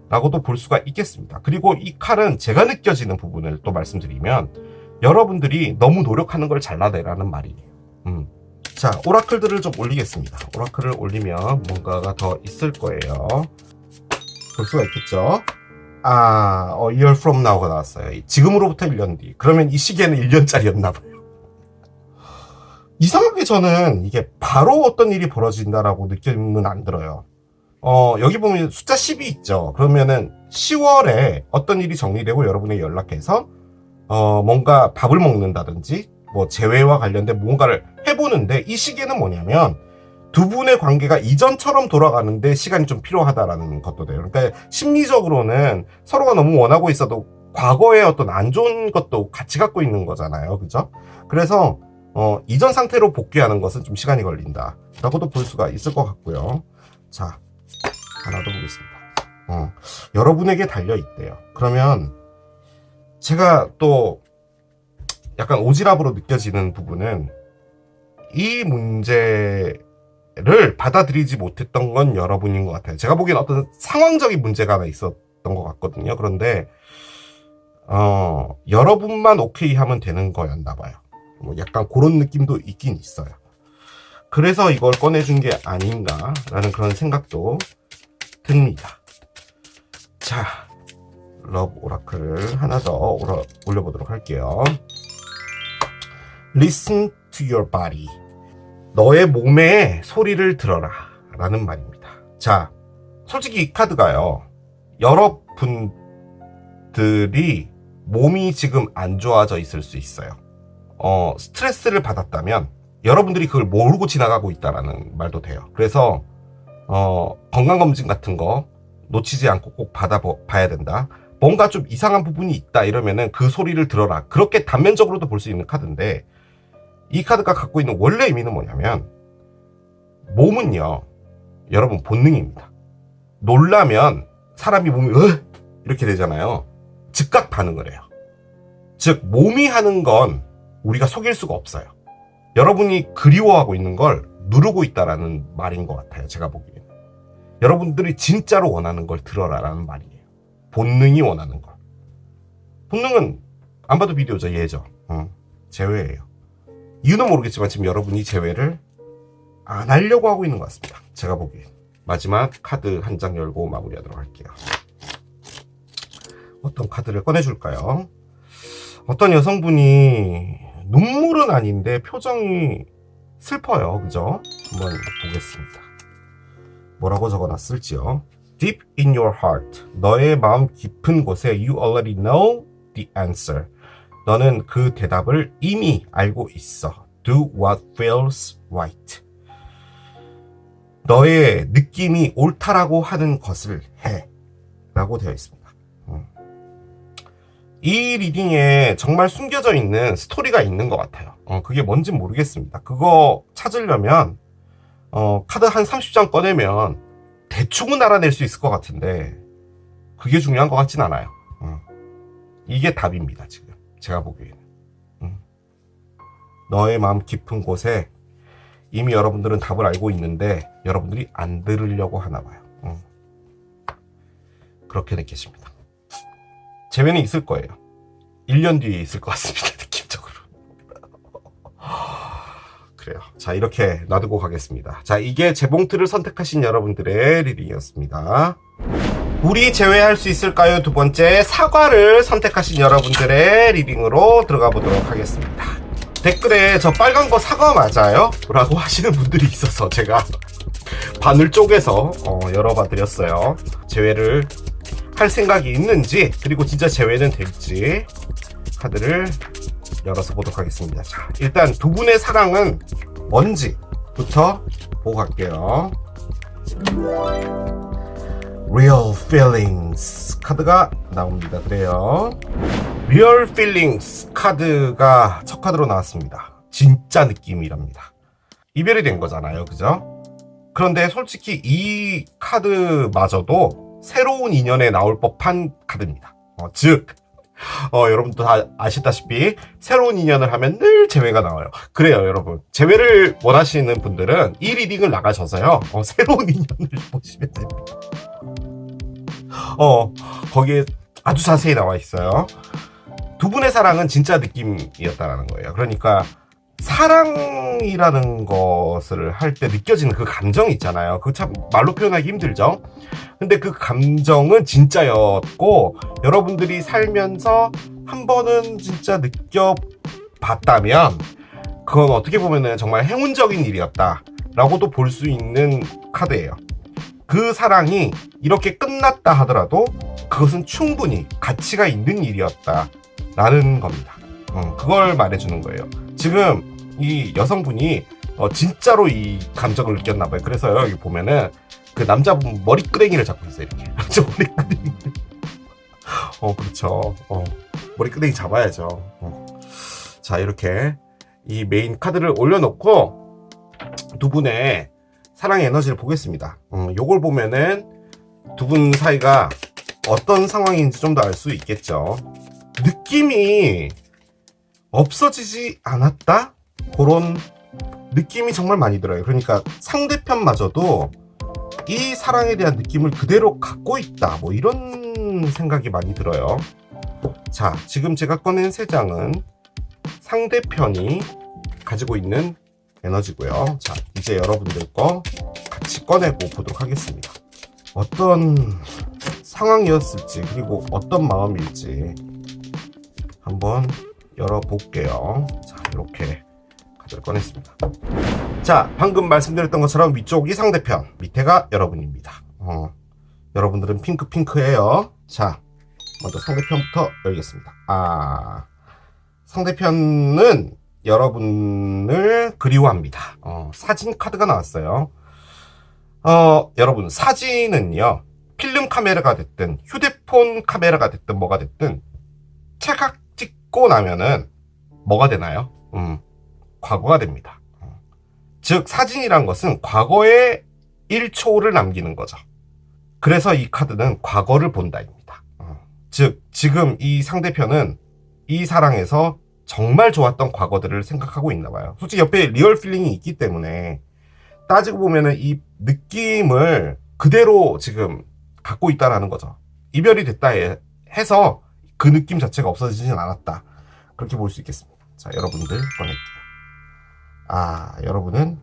라고도 볼 수가 있겠습니다. 그리고 이 칼은 제가 느껴지는 부분을 또 말씀드리면 여러분들이 너무 노력하는 걸 잘라내라는 말이에요. 자, 오라클들을 좀 올리겠습니다. 오라클을 올리면 뭔가가 더 있을 거예요. 볼 수가 있겠죠? A year from now가 나왔어요. 지금으로부터 1년 뒤. 그러면 이 시계는 1년짜리였나 봐요. 이상하게 저는 이게 바로 어떤 일이 벌어진다라고 느낌은 안 들어요. 여기 보면 숫자 10이 있죠. 그러면은 10월에 어떤 일이 정리되고 여러분에게 연락해서 뭔가 밥을 먹는다든지 뭐 재회와 관련된 뭔가를 해보는데 이 시기는 뭐냐면 두 분의 관계가 이전처럼 돌아가는데 시간이 좀 필요하다라는 것도 돼요. 그러니까 심리적으로는 서로가 너무 원하고 있어도 과거의 어떤 안 좋은 것도 같이 갖고 있는 거잖아요. 그죠? 그래서 이전 상태로 복귀하는 것은 좀 시간이 걸린다 라고도 볼 수가 있을 것 같고요. 자, 하나 더 보겠습니다. 여러분에게 달려있대요. 그러면 제가 또 약간 오지랖으로 느껴지는 부분은 이 문제를 받아들이지 못했던 건 여러분인 것 같아요. 제가 보기엔 어떤 상황적인 문제가 하나 있었던 것 같거든요. 그런데 여러분만 오케이 하면 되는 거였나 봐요. 뭐 약간 그런 느낌도 있긴 있어요. 그래서 이걸 꺼내준 게 아닌가라는 그런 생각도 듭니다. 자, 러브 오라클을 하나 더 올려보도록 할게요. Listen to your body. 너의 몸의 소리를 들어라 라는 말입니다. 자, 솔직히 이 카드가요, 여러분들이 몸이 지금 안 좋아져 있을 수 있어요. 스트레스를 받았다면 여러분들이 그걸 모르고 지나가고 있다라는 말도 돼요. 그래서 건강검진 같은 거 놓치지 않고 꼭 받아봐야 된다. 뭔가 좀 이상한 부분이 있다 이러면은 그 소리를 들어라. 그렇게 단면적으로도 볼 수 있는 카드인데, 이 카드가 갖고 있는 원래 의미는 뭐냐면, 몸은요, 여러분 본능입니다. 놀라면 사람이 몸이 이렇게 되잖아요. 즉각 반응을 해요. 즉 몸이 하는 건 우리가 속일 수가 없어요. 여러분이 그리워하고 있는 걸 누르고 있다라는 말인 것 같아요. 제가 보기에는 여러분들이 진짜로 원하는 걸 들어라라는 말이에요. 본능이 원하는 걸. 본능은 안 봐도 비디오죠. 예죠. 제외예요. 이유는 모르겠지만 지금 여러분이 제외를 안 하려고 하고 있는 것 같습니다. 제가 보기엔. 마지막 카드 한 장 열고 마무리하도록 할게요. 어떤 카드를 꺼내줄까요? 어떤 여성분이 눈물은 아닌데 표정이 슬퍼요. 그죠? 한번 보겠습니다. 뭐라고 적어놨을지요? Deep in your heart. 너의 마음 깊은 곳에 You already know the answer. 너는 그 대답을 이미 알고 있어. Do what feels right. 너의 느낌이 옳다라고 하는 것을 해. 라고 되어 있습니다. 이 리딩에 정말 숨겨져 있는 스토리가 있는 것 같아요. 그게 뭔진 모르겠습니다. 그거 찾으려면 카드 한 30장 꺼내면 대충은 알아낼 수 있을 것 같은데 그게 중요한 것 같진 않아요. 이게 답입니다. 지금 제가 보기에는. 너의 마음 깊은 곳에 이미 여러분들은 답을 알고 있는데 여러분들이 안 들으려고 하나 봐요. 그렇게 느껴집니다. 재회는 있을 거예요. 1년 뒤에 있을 것 같습니다. 느낌적으로. 그래요. 자, 이렇게 놔두고 가겠습니다. 자, 이게 재봉틀을 선택하신 여러분들의 리딩이었습니다. 우리 제외할 수 있을까요? 두 번째, 사과를 선택하신 여러분들의 리딩으로 들어가 보도록 하겠습니다. 댓글에 저 빨간 거 사과 맞아요? 라고 하시는 분들이 있어서 제가 바늘 쪼개서 열어봐 드렸어요. 제외를 할 생각이 있는지, 그리고 진짜 제외는 될지 카드를 열어서 보도록 하겠습니다. 자, 일단 두 분의 사랑은 뭔지부터 보고 갈게요. Real Feelings 카드가 나옵니다. 그래요. Real Feelings 카드가 첫 카드로 나왔습니다. 진짜 느낌이랍니다. 이별이 된 거잖아요. 그죠? 그런데 솔직히 이 카드마저도 새로운 인연에 나올 법한 카드입니다. 즉 여러분도 다 아시다시피 새로운 인연을 하면 늘 재회가 나와요. 그래요, 여러분. 재회를 원하시는 분들은 이 리딩을 나가셔서요, 새로운 인연을 보시면 됩니다. 거기에 아주 자세히 나와 있어요. 두 분의 사랑은 진짜 느낌이었다라는 거예요. 그러니까 사랑이라는 것을 할 때 느껴지는 그 감정이 있잖아요. 그거 참 말로 표현하기 힘들죠. 근데 그 감정은 진짜였고 여러분들이 살면서 한 번은 진짜 느껴봤다면 그건 어떻게 보면은 정말 행운적인 일이었다 라고도 볼 수 있는 카드예요. 그 사랑이 이렇게 끝났다 하더라도 그것은 충분히 가치가 있는 일이었다 라는 겁니다. 그걸 말해주는 거예요. 지금 이 여성분이 진짜로 이 감정을 느꼈나봐요. 그래서 여기 보면은 그 남자분 머리끄댕이를 잡고 있어요. 이렇게. 저 머리끄댕이. 그렇죠. 머리끄댕이 잡아야죠. 자, 이렇게 이 메인 카드를 올려놓고 두 분의 사랑의 에너지를 보겠습니다. 요걸 보면은 두 분 사이가 어떤 상황인지 좀 더 알 수 있겠죠. 느낌이 없어지지 않았다? 그런 느낌이 정말 많이 들어요. 그러니까 상대편마저도 이 사랑에 대한 느낌을 그대로 갖고 있다. 뭐 이런 생각이 많이 들어요. 자, 지금 제가 꺼낸 3장은 상대편이 가지고 있는 에너지고요. 자, 이제 여러분들 거 같이 꺼내고 보도록 하겠습니다. 어떤 상황이었을지, 그리고 어떤 마음일지 한번 열어볼게요. 자, 이렇게 카드를 꺼냈습니다. 자, 방금 말씀드렸던 것처럼 위쪽이 상대편, 밑에가 여러분입니다. 여러분들은 핑크예요. 자, 먼저 상대편부터 열겠습니다. 상대편은 여러분을 그리워합니다. 사진 카드가 나왔어요. 여러분, 사진은요, 필름 카메라가 됐든 휴대폰 카메라가 됐든 뭐가 됐든 찰칵 찍고 나면은 뭐가 되나요? 과거가 됩니다. 즉, 사진이란 것은 과거의 1초를 남기는 거죠. 그래서 이 카드는 과거를 본다입니다. 즉, 지금 이 상대편은 이 사랑에서 정말 좋았던 과거들을 생각하고 있나 봐요. 솔직히 옆에 리얼 필링이 있기 때문에 따지고 보면은 이 느낌을 그대로 지금 갖고 있다라는 거죠. 이별이 됐다 해서 그 느낌 자체가 없어지진 않았다. 그렇게 볼 수 있겠습니다. 자, 여러분들 꺼낼게요. 여러분은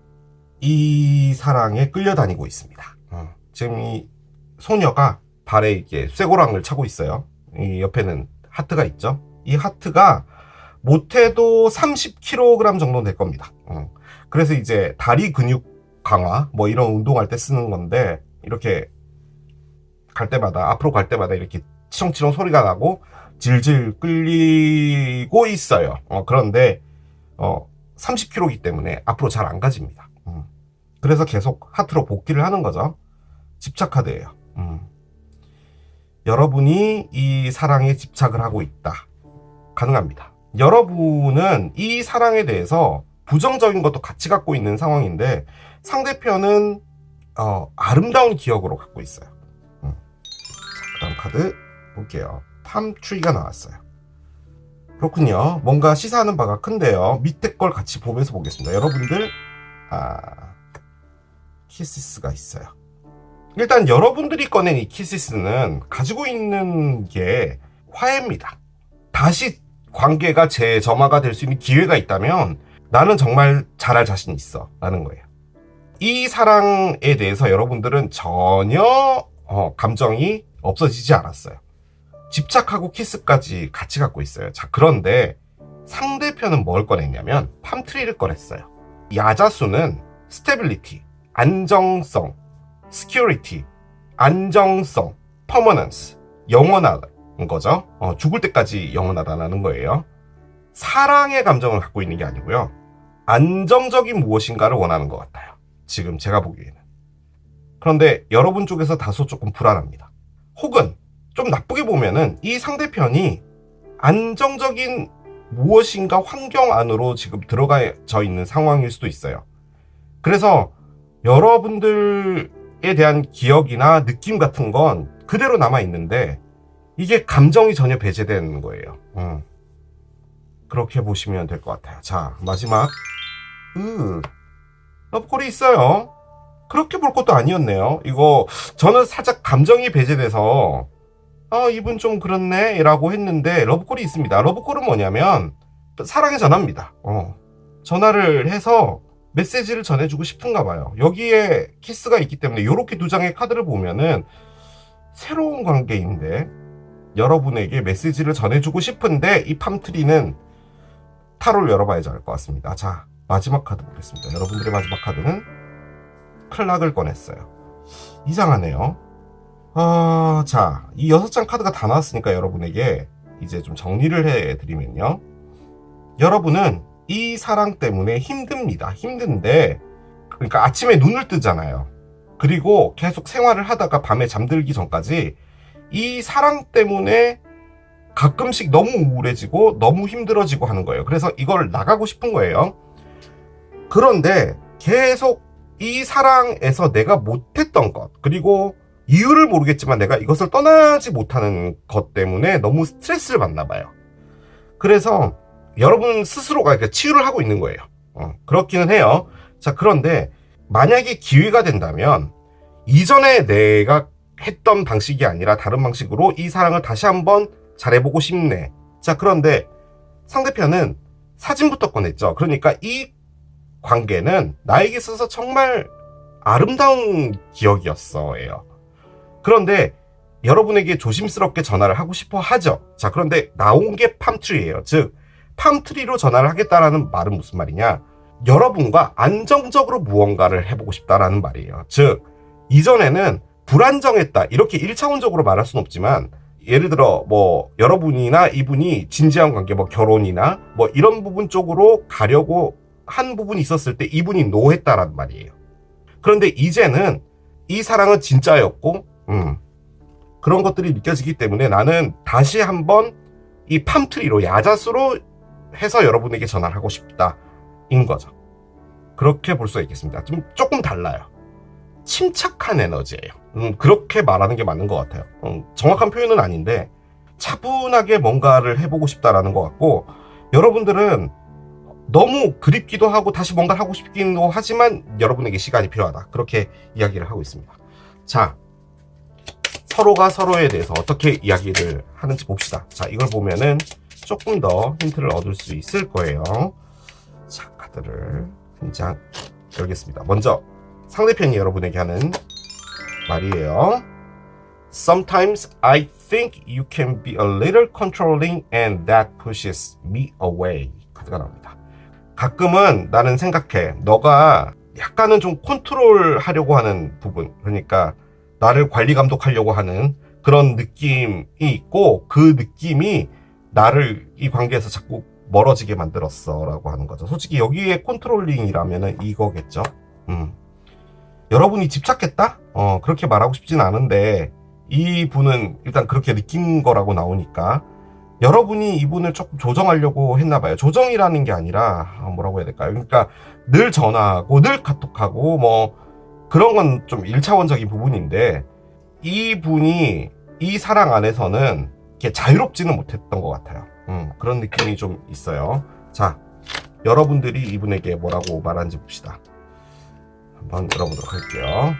이 사랑에 끌려다니고 있습니다. 지금 이 소녀가 발에 이렇게 쇠고랑을 차고 있어요. 이 옆에는 하트가 있죠. 이 하트가 못해도 30kg 정도 될 겁니다. 그래서 이제 다리 근육 강화, 뭐 이런 운동할 때 쓰는 건데, 이렇게 갈 때마다, 앞으로 갈 때마다 이렇게 치렁치렁 소리가 나고 질질 끌리고 있어요. 그런데 30kg이기 때문에 앞으로 잘 안 가집니다. 그래서 계속 하트로 복귀를 하는 거죠. 집착 카드예요. 여러분이 이 사랑에 집착을 하고 있다. 가능합니다. 여러분은 이 사랑에 대해서 부정적인 것도 같이 갖고 있는 상황인데, 상대편은 아름다운 기억으로 갖고 있어요. 자, 그 다음 카드 볼게요. 팜트리가 나왔어요. 그렇군요. 뭔가 시사하는 바가 큰데요. 밑에 걸 같이 보면서 보겠습니다. 여러분들, 키시스가 있어요. 일단 여러분들이 꺼낸 이 키시스는 가지고 있는 게 화해입니다. 다시 관계가 재점화가 될 수 있는 기회가 있다면 나는 정말 잘할 자신이 있어 라는 거예요. 이 사랑에 대해서 여러분들은 전혀 감정이 없어지지 않았어요. 집착하고 키스까지 같이 갖고 있어요. 자, 그런데 상대편은 뭘 꺼냈냐면 팜트리를 꺼냈어요. 야자수는 스테빌리티, 안정성, security, 안정성, permanence, 영원한 거죠. 죽을 때까지 영원하다는 거예요. 사랑의 감정을 갖고 있는 게 아니고요. 안정적인 무엇인가를 원하는 것 같아요. 지금 제가 보기에는. 그런데 여러분 쪽에서 다소 조금 불안합니다. 혹은 좀 나쁘게 보면은 이 상대편이 안정적인 무엇인가 환경 안으로 지금 들어가져 있는 상황일 수도 있어요. 그래서 여러분들에 대한 기억이나 느낌 같은 건 그대로 남아 있는데 이게 감정이 전혀 배제되는 거예요. 그렇게 보시면 될 것 같아요. 자, 마지막 러브콜이 있어요. 그렇게 볼 것도 아니었네요. 이거 저는 살짝 감정이 배제돼서 이분 좀 그렇네 라고 했는데 러브콜이 있습니다. 러브콜은 뭐냐면 사랑의 전화입니다. 전화를 해서 메시지를 전해주고 싶은가 봐요. 여기에 키스가 있기 때문에 이렇게 2장의 카드를 보면은 새로운 관계인데 여러분에게 메시지를 전해주고 싶은데 이 팜트리는 타로를 열어봐야지 알 것 같습니다. 자, 마지막 카드 보겠습니다. 여러분들의 마지막 카드는 클락을 꺼냈어요. 이상하네요. 자, 이 6장 카드가 다 나왔으니까 여러분에게 이제 좀 정리를 해드리면요. 여러분은 이 사랑 때문에 힘듭니다. 힘든데, 그러니까 아침에 눈을 뜨잖아요. 그리고 계속 생활을 하다가 밤에 잠들기 전까지 이 사랑 때문에 가끔씩 너무 우울해지고 너무 힘들어지고 하는 거예요. 그래서 이걸 나가고 싶은 거예요. 그런데 계속 이 사랑에서 내가 못했던 것, 그리고 이유를 모르겠지만 내가 이것을 떠나지 못하는 것 때문에 너무 스트레스를 받나 봐요. 그래서 여러분 스스로가 치유를 하고 있는 거예요. 그렇기는 해요. 자, 그런데 만약에 기회가 된다면 이전에 내가 했던 방식이 아니라 다른 방식으로 이 사랑을 다시 한번 잘해보고 싶네. 자, 그런데 상대편은 사진부터 꺼냈죠. 그러니까 이 관계는 나에게 있어서 정말 아름다운 기억이었어요. 그런데 여러분에게 조심스럽게 전화를 하고 싶어 하죠. 자, 그런데 나온 게 팜트리예요. 즉, 팜트리로 전화를 하겠다라는 말은 무슨 말이냐? 여러분과 안정적으로 무언가를 해보고 싶다라는 말이에요. 즉, 이전에는 불안정했다. 이렇게 1차원적으로 말할 수는 없지만, 예를 들어, 여러분이나 이분이 진지한 관계, 결혼이나, 이런 부분 쪽으로 가려고 한 부분이 있었을 때 이분이 노했다라는 말이에요. 그런데 이제는 이 사랑은 진짜였고, 그런 것들이 느껴지기 때문에 나는 다시 한번 이 팜트리로, 야자수로 해서 여러분에게 전화를 하고 싶다. 인 거죠. 그렇게 볼 수가 있겠습니다. 조금 달라요. 침착한 에너지예요. 그렇게 말하는 게 맞는 것 같아요. 정확한 표현은 아닌데 차분하게 뭔가를 해보고 싶다라는 것 같고, 여러분들은 너무 그립기도 하고 다시 뭔가를 하고 싶기도 하지만 여러분에게 시간이 필요하다. 그렇게 이야기를 하고 있습니다. 자, 서로가 서로에 대해서 어떻게 이야기를 하는지 봅시다. 자, 이걸 보면은 조금 더 힌트를 얻을 수 있을 거예요. 자, 카드를 한 장 열겠습니다. 먼저 상대편이 여러분에게 하는 말이에요. Sometimes I think you can be a little controlling and that pushes me away. 카드가 나옵니다. 가끔은 나는 생각해. 너가 약간은 좀 컨트롤하려고 하는 부분, 그러니까 나를 관리 감독하려고 하는 그런 느낌이 있고, 그 느낌이 나를 이 관계에서 자꾸 멀어지게 만들었어 라고 하는 거죠. 솔직히 여기에 컨트롤링이라면은 이거겠죠. 여러분이 집착했다? 그렇게 말하고 싶진 않은데 이 분은 일단 그렇게 느낀 거라고 나오니까 여러분이 이분을 조금 조정하려고 했나 봐요. 조정이라는 게 아니라 뭐라고 해야 될까요? 그러니까 늘 전화하고 늘 카톡하고 그런 건 좀 1차원적인 부분인데, 이분이 이 사랑 안에서는 이렇게 자유롭지는 못했던 것 같아요. 그런 느낌이 좀 있어요. 자, 여러분들이 이분에게 뭐라고 말하는지 봅시다. 한번 열어보도록 할게요.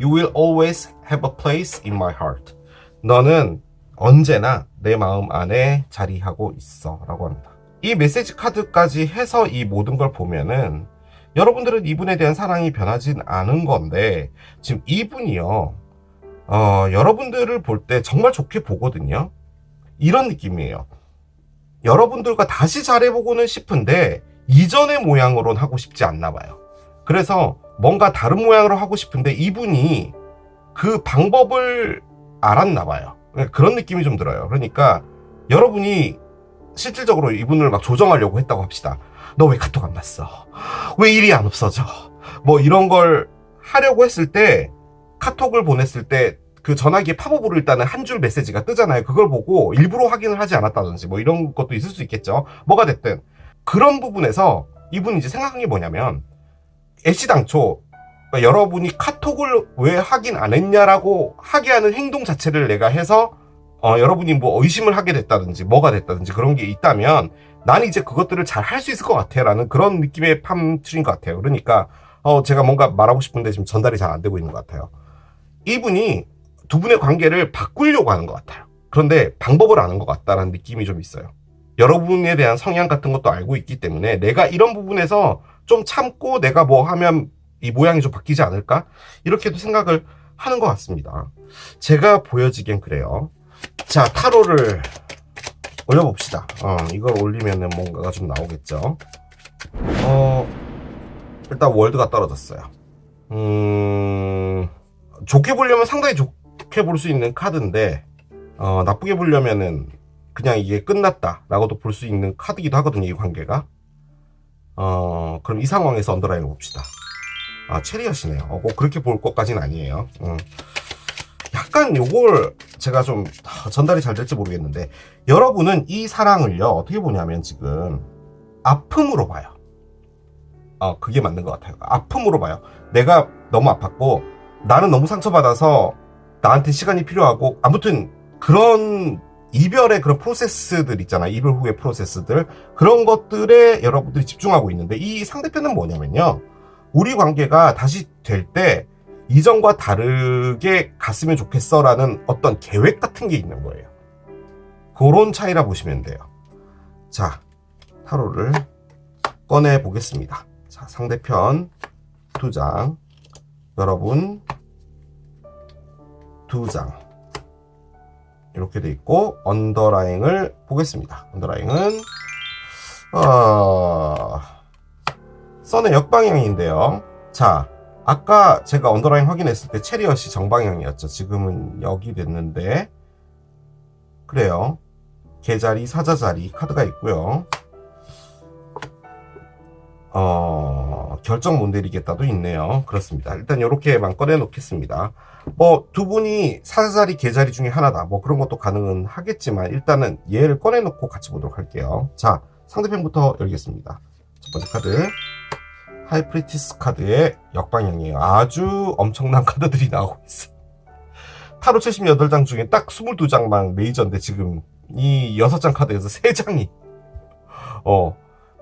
You will always have a place in my heart. 너는 언제나 내 마음 안에 자리하고 있어 라고 합니다. 이 메시지 카드까지 해서 이 모든 걸 보면은 여러분들은 이분에 대한 사랑이 변하진 않은 건데, 지금 이분이요, 여러분들을 볼 때 정말 좋게 보거든요. 이런 느낌이에요. 여러분들과 다시 잘해보고는 싶은데 이전의 모양으로는 하고 싶지 않나 봐요. 그래서 뭔가 다른 모양으로 하고 싶은데 이분이 그 방법을 알았나 봐요. 그런 느낌이 좀 들어요. 그러니까 여러분이 실질적으로 이분을 막 조정하려고 했다고 합시다. 너 왜 카톡 안 봤어? 왜 일이 안 없어져? 이런 걸 하려고 했을 때, 카톡을 보냈을 때 그 전화기에 팝업으로 일단은 한 줄 메시지가 뜨잖아요. 그걸 보고 일부러 확인을 하지 않았다든지 이런 것도 있을 수 있겠죠. 뭐가 됐든 그런 부분에서 이분이 이제 생각한 게 뭐냐면, 애시당초 그러니까 여러분이 카톡을 왜 확인 안 했냐라고 하게 하는 행동 자체를 내가 해서 여러분이 의심을 하게 됐다든지 뭐가 됐다든지 그런 게 있다면 나는 이제 그것들을 잘 할 수 있을 것 같아 라는 그런 느낌의 팜트린 것 같아요. 그러니까 제가 뭔가 말하고 싶은데 지금 전달이 잘 안 되고 있는 것 같아요. 이분이 두 분의 관계를 바꾸려고 하는 것 같아요. 그런데 방법을 아는 것 같다라는 느낌이 좀 있어요. 여러분에 대한 성향 같은 것도 알고 있기 때문에 내가 이런 부분에서 좀 참고 내가 하면 이 모양이 좀 바뀌지 않을까? 이렇게도 생각을 하는 것 같습니다. 제가 보여지긴 그래요. 자, 타로를 올려봅시다. 이걸 올리면은 뭔가가 좀 나오겠죠. 일단 월드가 떨어졌어요. 좋게 보려면 상당히 좋게 볼 수 있는 카드인데, 나쁘게 보려면은 그냥 이게 끝났다라고도 볼 수 있는 카드기도 하거든요, 이 관계가. 그럼 이 상황에서 언더라인을 봅시다. 체리엇이네요. 꼭 그렇게 볼 것까지는 아니에요. 약간 요걸 제가 좀 전달이 잘 될지 모르겠는데, 여러분은 이 사랑을요, 어떻게 보냐면 지금 아픔으로 봐요. 그게 맞는 것 같아요. 아픔으로 봐요. 내가 너무 아팠고 나는 너무 상처받아서 나한테 시간이 필요하고, 아무튼 그런 이별의 그런 프로세스들 있잖아요. 이별 후의 프로세스들, 그런 것들에 여러분들이 집중하고 있는데, 이 상대편은 뭐냐면요, 우리 관계가 다시 될 때 이전과 다르게 갔으면 좋겠어 라는 어떤 계획 같은 게 있는 거예요. 그런 차이라 보시면 돼요. 자, 타로를 꺼내 보겠습니다. 자, 상대편 2장, 여러분 2장 이렇게 돼 있고, 언더라인을 보겠습니다. 언더라인은 선의 역방향인데요. 자, 아까 제가 언더라인 확인했을 때 체리엇이 정방향이었죠. 지금은 여기 됐는데, 그래요. 개자리, 사자자리 카드가 있고요. 결정 못 내리겠다도 있네요. 그렇습니다. 일단 이렇게만 꺼내 놓겠습니다. 뭐 두 분이 사자자리, 개자리 중에 하나다, 뭐 그런 것도 가능은 하겠지만, 일단은 얘를 꺼내 놓고 같이 보도록 할게요. 자, 상대편부터 열겠습니다. 첫 번째 카드, 하이프리티스 카드의 역방향이에요. 아주 엄청난 카드들이 나오고 있어. 타로 78장 중에 딱 22장만 메이저인데, 지금 이 6장 카드에서 3장이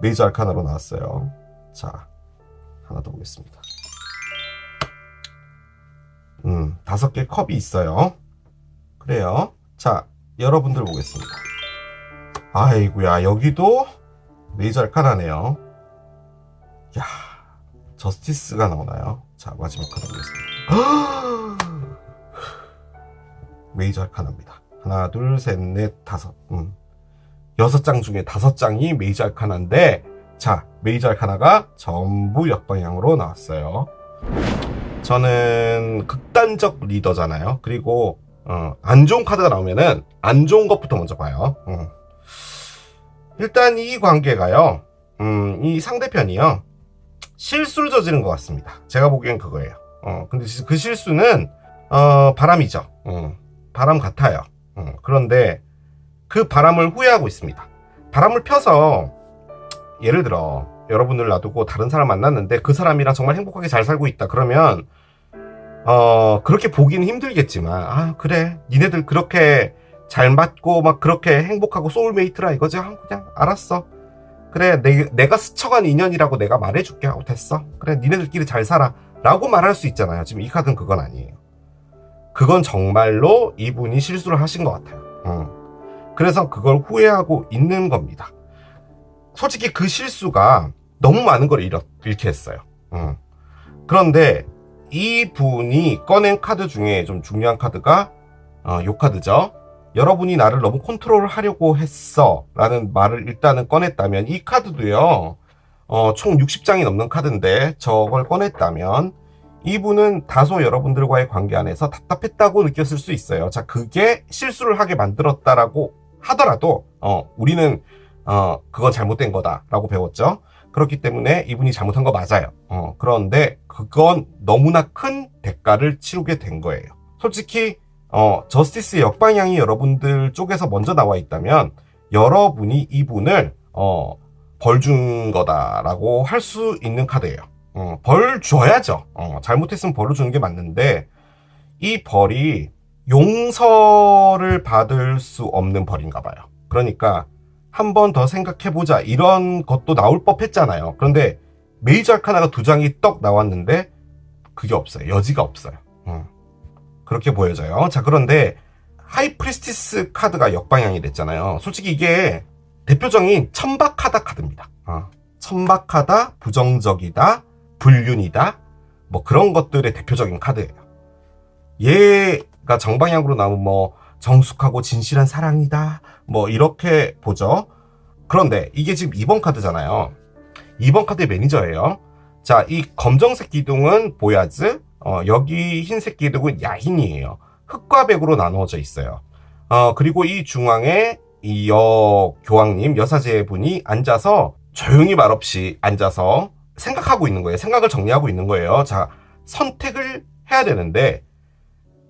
메이저 알카나로 나왔어요. 자, 하나 더 보겠습니다. 5개 컵이 있어요. 그래요. 자, 여러분들 보겠습니다. 아이고야, 여기도 메이저 알카나네요. 야, 저스티스가 나오나요? 자, 마지막 카드 보겠습니다. 메이저 알카나입니다. 하나, 둘, 셋, 넷, 다섯. 6장 중에 5장이 메이저 알카나인데, 자, 메이저 알카나가 전부 역방향으로 나왔어요. 저는 극단적 리더잖아요. 그리고 안 좋은 카드가 나오면은 안 좋은 것부터 먼저 봐요. 일단 이 관계가요, 이 상대편이요, 실수를 저지른 것 같습니다. 제가 보기엔 그거예요. 근데 그 실수는 바람이죠. 바람 같아요. 그런데 그 바람을 후회하고 있습니다. 바람을 펴서, 예를 들어 여러분을 놔두고 다른 사람 만났는데 그 사람이랑 정말 행복하게 잘 살고 있다 그러면 그렇게 보기는 힘들겠지만, 그래, 니네들 그렇게 잘 맞고 막 그렇게 행복하고 소울메이트라 이거지. 그냥 알았어, 그래, 내가 스쳐간 인연이라고 내가 말해줄게 하고, 됐어, 그래, 니네들끼리 잘 살아 라고 말할 수 있잖아요. 지금 이 카드는 그건 아니에요. 그건 정말로 이분이 실수를 하신 것 같아요. 그래서 그걸 후회하고 있는 겁니다. 솔직히 그 실수가 너무 많은 걸 잃게 했어요. 그런데 이 분이 꺼낸 카드 중에 좀 중요한 카드가 요 카드죠. 여러분이 나를 너무 컨트롤하려고 했어 라는 말을 일단은 꺼냈다면, 이 카드도요, 총 60장이 넘는 카드인데 저걸 꺼냈다면 이분은 다소 여러분들과의 관계 안에서 답답했다고 느꼈을 수 있어요. 자, 그게 실수를 하게 만들었다라고 하더라도 우리는 그건 잘못된 거다라고 배웠죠. 그렇기 때문에 이분이 잘못한 거 맞아요. 그런데 그건 너무나 큰 대가를 치르게 된 거예요. 솔직히 저스티스의 역방향이 여러분들 쪽에서 먼저 나와 있다면 여러분이 이분을 벌 준 거다라고 할 수 있는 카드예요. 벌 줘야죠. 잘못했으면 벌을 주는 게 맞는데, 이 벌이 용서를 받을 수 없는 벌인가 봐요. 그러니까 한 번 더 생각해보자 이런 것도 나올 법했잖아요. 그런데 메이저 알카나가 2장이 떡 나왔는데 그게 없어요. 여지가 없어요. 그렇게 보여져요. 자, 그런데 하이프리스티스 카드가 역방향이 됐잖아요. 솔직히 이게 대표적인 천박하다 카드입니다. 천박하다, 부정적이다, 불륜이다, 뭐 그런 것들의 대표적인 카드예요. 얘가 정방향으로 나오면 뭐 정숙하고 진실한 사랑이다, 뭐 이렇게 보죠. 그런데 이게 지금 2번 카드잖아요. 2번 카드의 매니저예요. 자, 이 검정색 기둥은 보야즈, 여기 흰색 기둥은 야힌이에요. 흑과 백으로 나누어져 있어요. 그리고 이 중앙에 이 교황님, 여사제분이 앉아서 조용히 말없이 앉아서 생각하고 있는 거예요. 생각을 정리하고 있는 거예요. 자, 선택을 해야 되는데,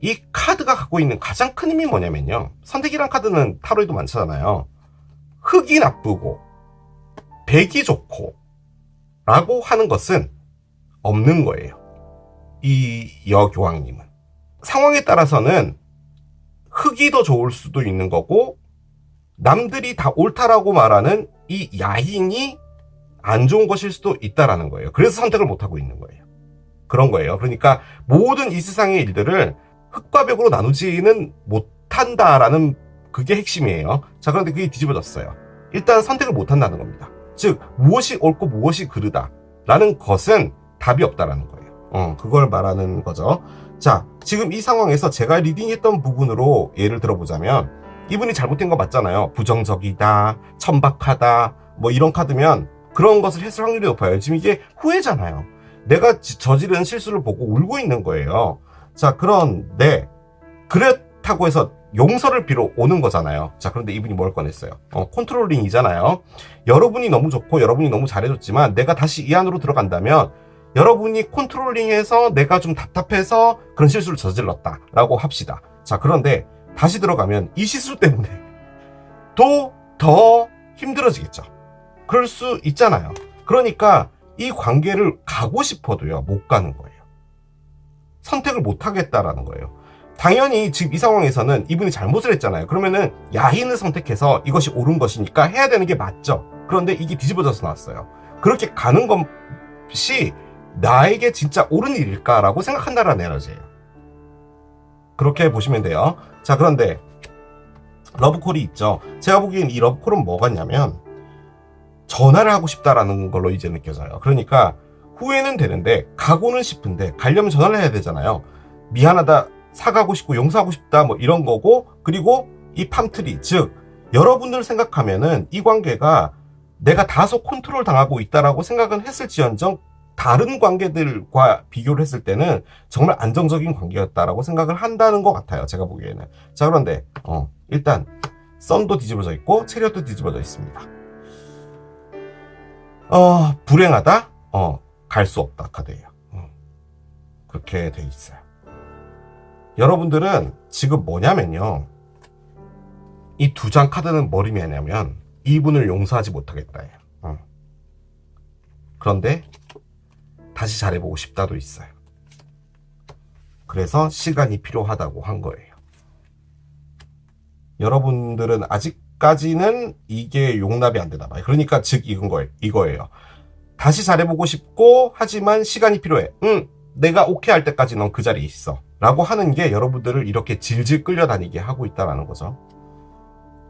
이 카드가 갖고 있는 가장 큰 힘이 뭐냐면요, 선택이란 카드는 타로에도 많잖아요. 흑이 나쁘고 백이 좋고 라고 하는 것은 없는 거예요. 이 여교황님은 상황에 따라서는 흑이 더 좋을 수도 있는 거고, 남들이 다 옳다라고 말하는 이 야인이 안 좋은 것일 수도 있다라는 거예요. 그래서 선택을 못하고 있는 거예요. 그런 거예요. 그러니까 모든 이 세상의 일들을 흑과 백으로 나누지는 못한다라는 그게 핵심이에요. 자, 그런데 그게 뒤집어졌어요. 일단 선택을 못 한다는 겁니다. 즉, 무엇이 옳고 무엇이 그르다 라는 것은 답이 없다라는 거예요. 그걸 말하는 거죠. 자, 지금 이 상황에서 제가 리딩했던 부분으로 예를 들어보자면, 이분이 잘못된 거 맞잖아요. 부정적이다, 천박하다, 뭐 이런 카드면 그런 것을 했을 확률이 높아요. 지금 이게 후회잖아요. 내가 저지른 실수를 보고 울고 있는 거예요. 자, 그런데 그렇다고 해서 용서를 빌어 오는 거잖아요. 자, 그런데 이분이 뭘 꺼냈어요? 컨트롤링이잖아요. 여러분이 너무 좋고 여러분이 너무 잘해줬지만 내가 다시 이 안으로 들어간다면 여러분이 컨트롤링해서 내가 좀 답답해서 그런 실수를 저질렀다라고 합시다. 자, 그런데 다시 들어가면 이 실수 때문에 또 더 힘들어지겠죠. 그럴 수 있잖아요. 그러니까 이 관계를 가고 싶어도요, 못 가는 거예요. 선택을 못 하겠다라는 거예요. 당연히 지금 이 상황에서는 이분이 잘못을 했잖아요. 그러면은 야인을 선택해서 이것이 옳은 것이니까 해야 되는 게 맞죠. 그런데 이게 뒤집어져서 나왔어요. 그렇게 가는 것이 나에게 진짜 옳은 일일까라고 생각한다라는 에너지예요. 그렇게 보시면 돼요. 자, 그런데 러브콜이 있죠. 제가 보기엔 이 러브콜은 뭐 같냐면 전화를 하고 싶다라는 걸로 이제 느껴져요. 그러니까 후회는 되는데 가고는 싶은데 가려면 전화를 해야 되잖아요. 미안하다, 사과하고 싶고 용서하고 싶다, 뭐 이런 거고, 그리고 이 팜트리, 즉 여러분들 생각하면은 이 관계가 내가 다소 컨트롤 당하고 있다라고 생각은 했을지언정 다른 관계들과 비교를 했을 때는 정말 안정적인 관계였다라고 생각을 한다는 것 같아요. 제가 보기에는. 자, 그런데 일단 썬도 뒤집어져 있고 체리엇도 뒤집어져 있습니다. 불행하다? 갈 수 없다 카드예요. 그렇게 돼 있어요. 여러분들은 지금 뭐냐면요, 이 두 장 카드는 뭘 의미하냐면 이분을 용서하지 못하겠다예요. 그런데 다시 잘해보고 싶다도 있어요. 그래서 시간이 필요하다고 한 거예요. 여러분들은 아직까지는 이게 용납이 안 되나 봐요. 그러니까 즉 이거예요. 다시 잘해보고 싶고 하지만 시간이 필요해. 내가 오케이 할 때까지 넌 그 자리에 있어 라고 하는 게 여러분들을 이렇게 질질 끌려다니게 하고 있다는 거죠.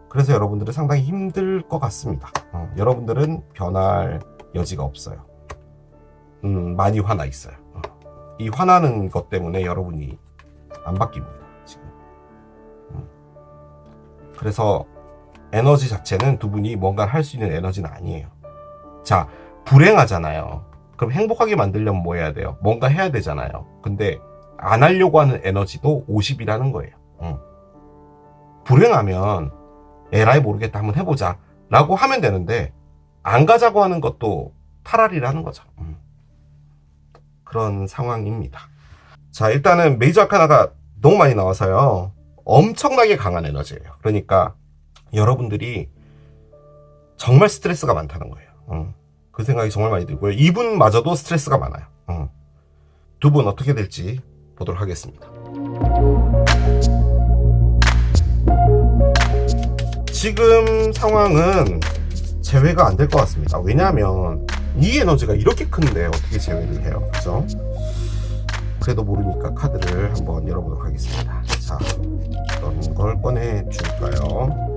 그래서 여러분들은 상당히 힘들 것 같습니다. 여러분들은 변할 여지가 없어요. 많이 화나 있어요. 이 화나는 것 때문에 여러분이 안 바뀝니다, 지금. 그래서 에너지 자체는 두 분이 뭔가를 할 수 있는 에너지는 아니에요. 자, 불행하잖아요. 그럼 행복하게 만들려면 뭐 해야 돼요? 뭔가 해야 되잖아요. 근데 안 하려고 하는 에너지도 50이라는 거예요. 불행하면 에라이 모르겠다, 한번 해보자 라고 하면 되는데 안 가자고 하는 것도 탈랄이라는 거죠. 그런 상황입니다. 자, 일단은 메이저 아카나가 너무 많이 나와서요, 엄청나게 강한 에너지예요. 그러니까 여러분들이 정말 스트레스가 많다는 거예요. 그 생각이 정말 많이 들고요. 이분마저도 스트레스가 많아요. 두 분 어떻게 될지 보도록 하겠습니다. 지금 상황은 제외가 안 될 것 같습니다. 왜냐하면 이 에너지가 이렇게 큰데 어떻게 제외를 해요, 그죠? 그래도 모르니까 카드를 한번 열어보도록 하겠습니다. 자, 어떤 걸 꺼내줄까요?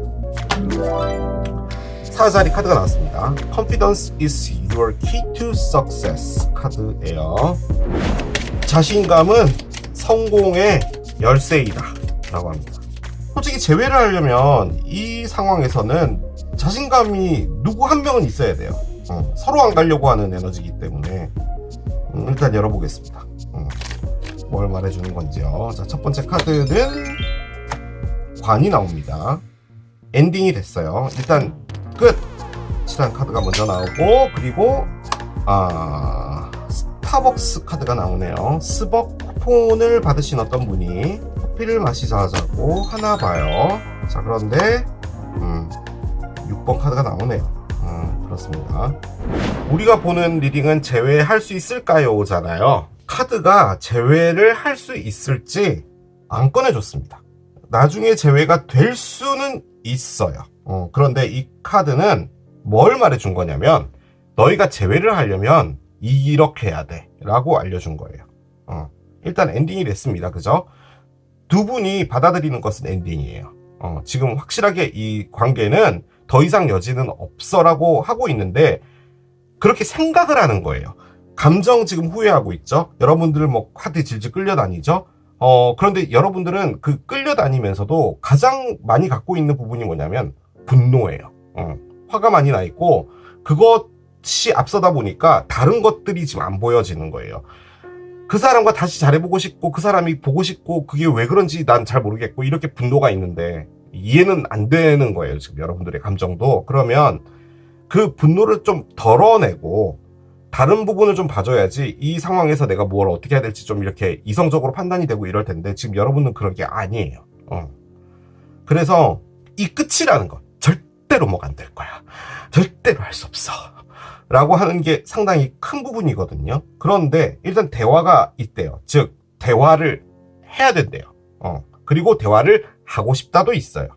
4자리 카드가 나왔습니다. Confidence is your key to success 카드예요. 자신감은 성공의 열쇠이다 라고 합니다. 솔직히 제외를 하려면 이 상황에서는 자신감이 누구 한 명은 있어야 돼요. 서로 안 가려고 하는 에너지이기 때문에 일단 열어보겠습니다. 뭘 말해주는 건지요. 자, 첫 번째 카드는 관이 나옵니다. 엔딩이 됐어요. 일단 끝! 칠한 카드가 먼저 나오고, 그리고 스타벅스 카드가 나오네요. 스벅 쿠폰을 받으신 어떤 분이 커피를 마시자고 하나 봐요. 자, 그런데 6번 카드가 나오네요. 그렇습니다. 우리가 보는 리딩은 제외할 수 있을까요? 잖아요. 카드가 제외를 할 수 있을지 안 꺼내줬습니다. 나중에 제외가 될 수는 있어요. 그런데 이 카드는 뭘 말해준 거냐면 너희가 제외를 하려면 이렇게 해야 돼 라고 알려준 거예요. 일단 엔딩이 됐습니다. 그죠? 두 분이 받아들이는 것은 엔딩이에요. 지금 확실하게 이 관계는 더 이상 여지는 없어라고 하고 있는데 그렇게 생각을 하는 거예요. 감정 지금 후회하고 있죠. 여러분들 뭐 카드 질질 끌려다니죠. 그런데 여러분들은 그 끌려다니면서도 가장 많이 갖고 있는 부분이 뭐냐면 분노예요. 화가 많이 나 있고 그것이 앞서다 보니까 다른 것들이 지금 안 보여지는 거예요. 그 사람과 다시 잘해보고 싶고 그 사람이 보고 싶고 그게 왜 그런지 난 잘 모르겠고 이렇게 분노가 있는데 이해는 안 되는 거예요. 지금 여러분들의 감정도. 그러면 그 분노를 좀 덜어내고 다른 부분을 좀 봐줘야지 이 상황에서 내가 뭘 어떻게 해야 될지 좀 이렇게 이성적으로 판단이 되고 이럴 텐데 지금 여러분은 그런 게 아니에요. 그래서 이 끝이라는 건 절대로 뭐가 안 될 거야. 절대로 할 수 없어. 라고 하는 게 상당히 큰 부분이거든요. 그런데 일단 대화가 있대요. 즉 대화를 해야 된대요. 그리고 대화를 하고 싶다도 있어요.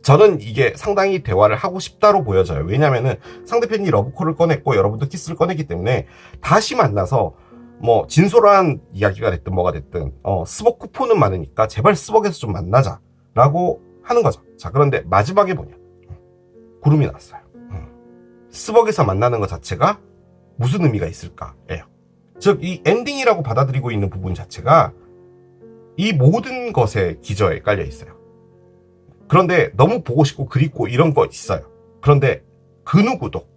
저는 이게 상당히 대화를 하고 싶다로 보여져요. 왜냐면은 상대편이 러브콜을 꺼냈고 여러분도 키스를 꺼냈기 때문에 다시 만나서 뭐 진솔한 이야기가 됐든 뭐가 됐든 스벅 쿠폰은 많으니까 제발 스벅에서 좀 만나자 라고 하는 거죠. 자, 그런데 마지막에 뭐냐, 구름이 났어요. 스벅에서 만나는 것 자체가 무슨 의미가 있을까예요. 즉 이 엔딩이라고 받아들이고 있는 부분 자체가 이 모든 것에 기저에 깔려 있어요. 그런데 너무 보고 싶고 그립고 이런 거 있어요. 그런데 그 누구도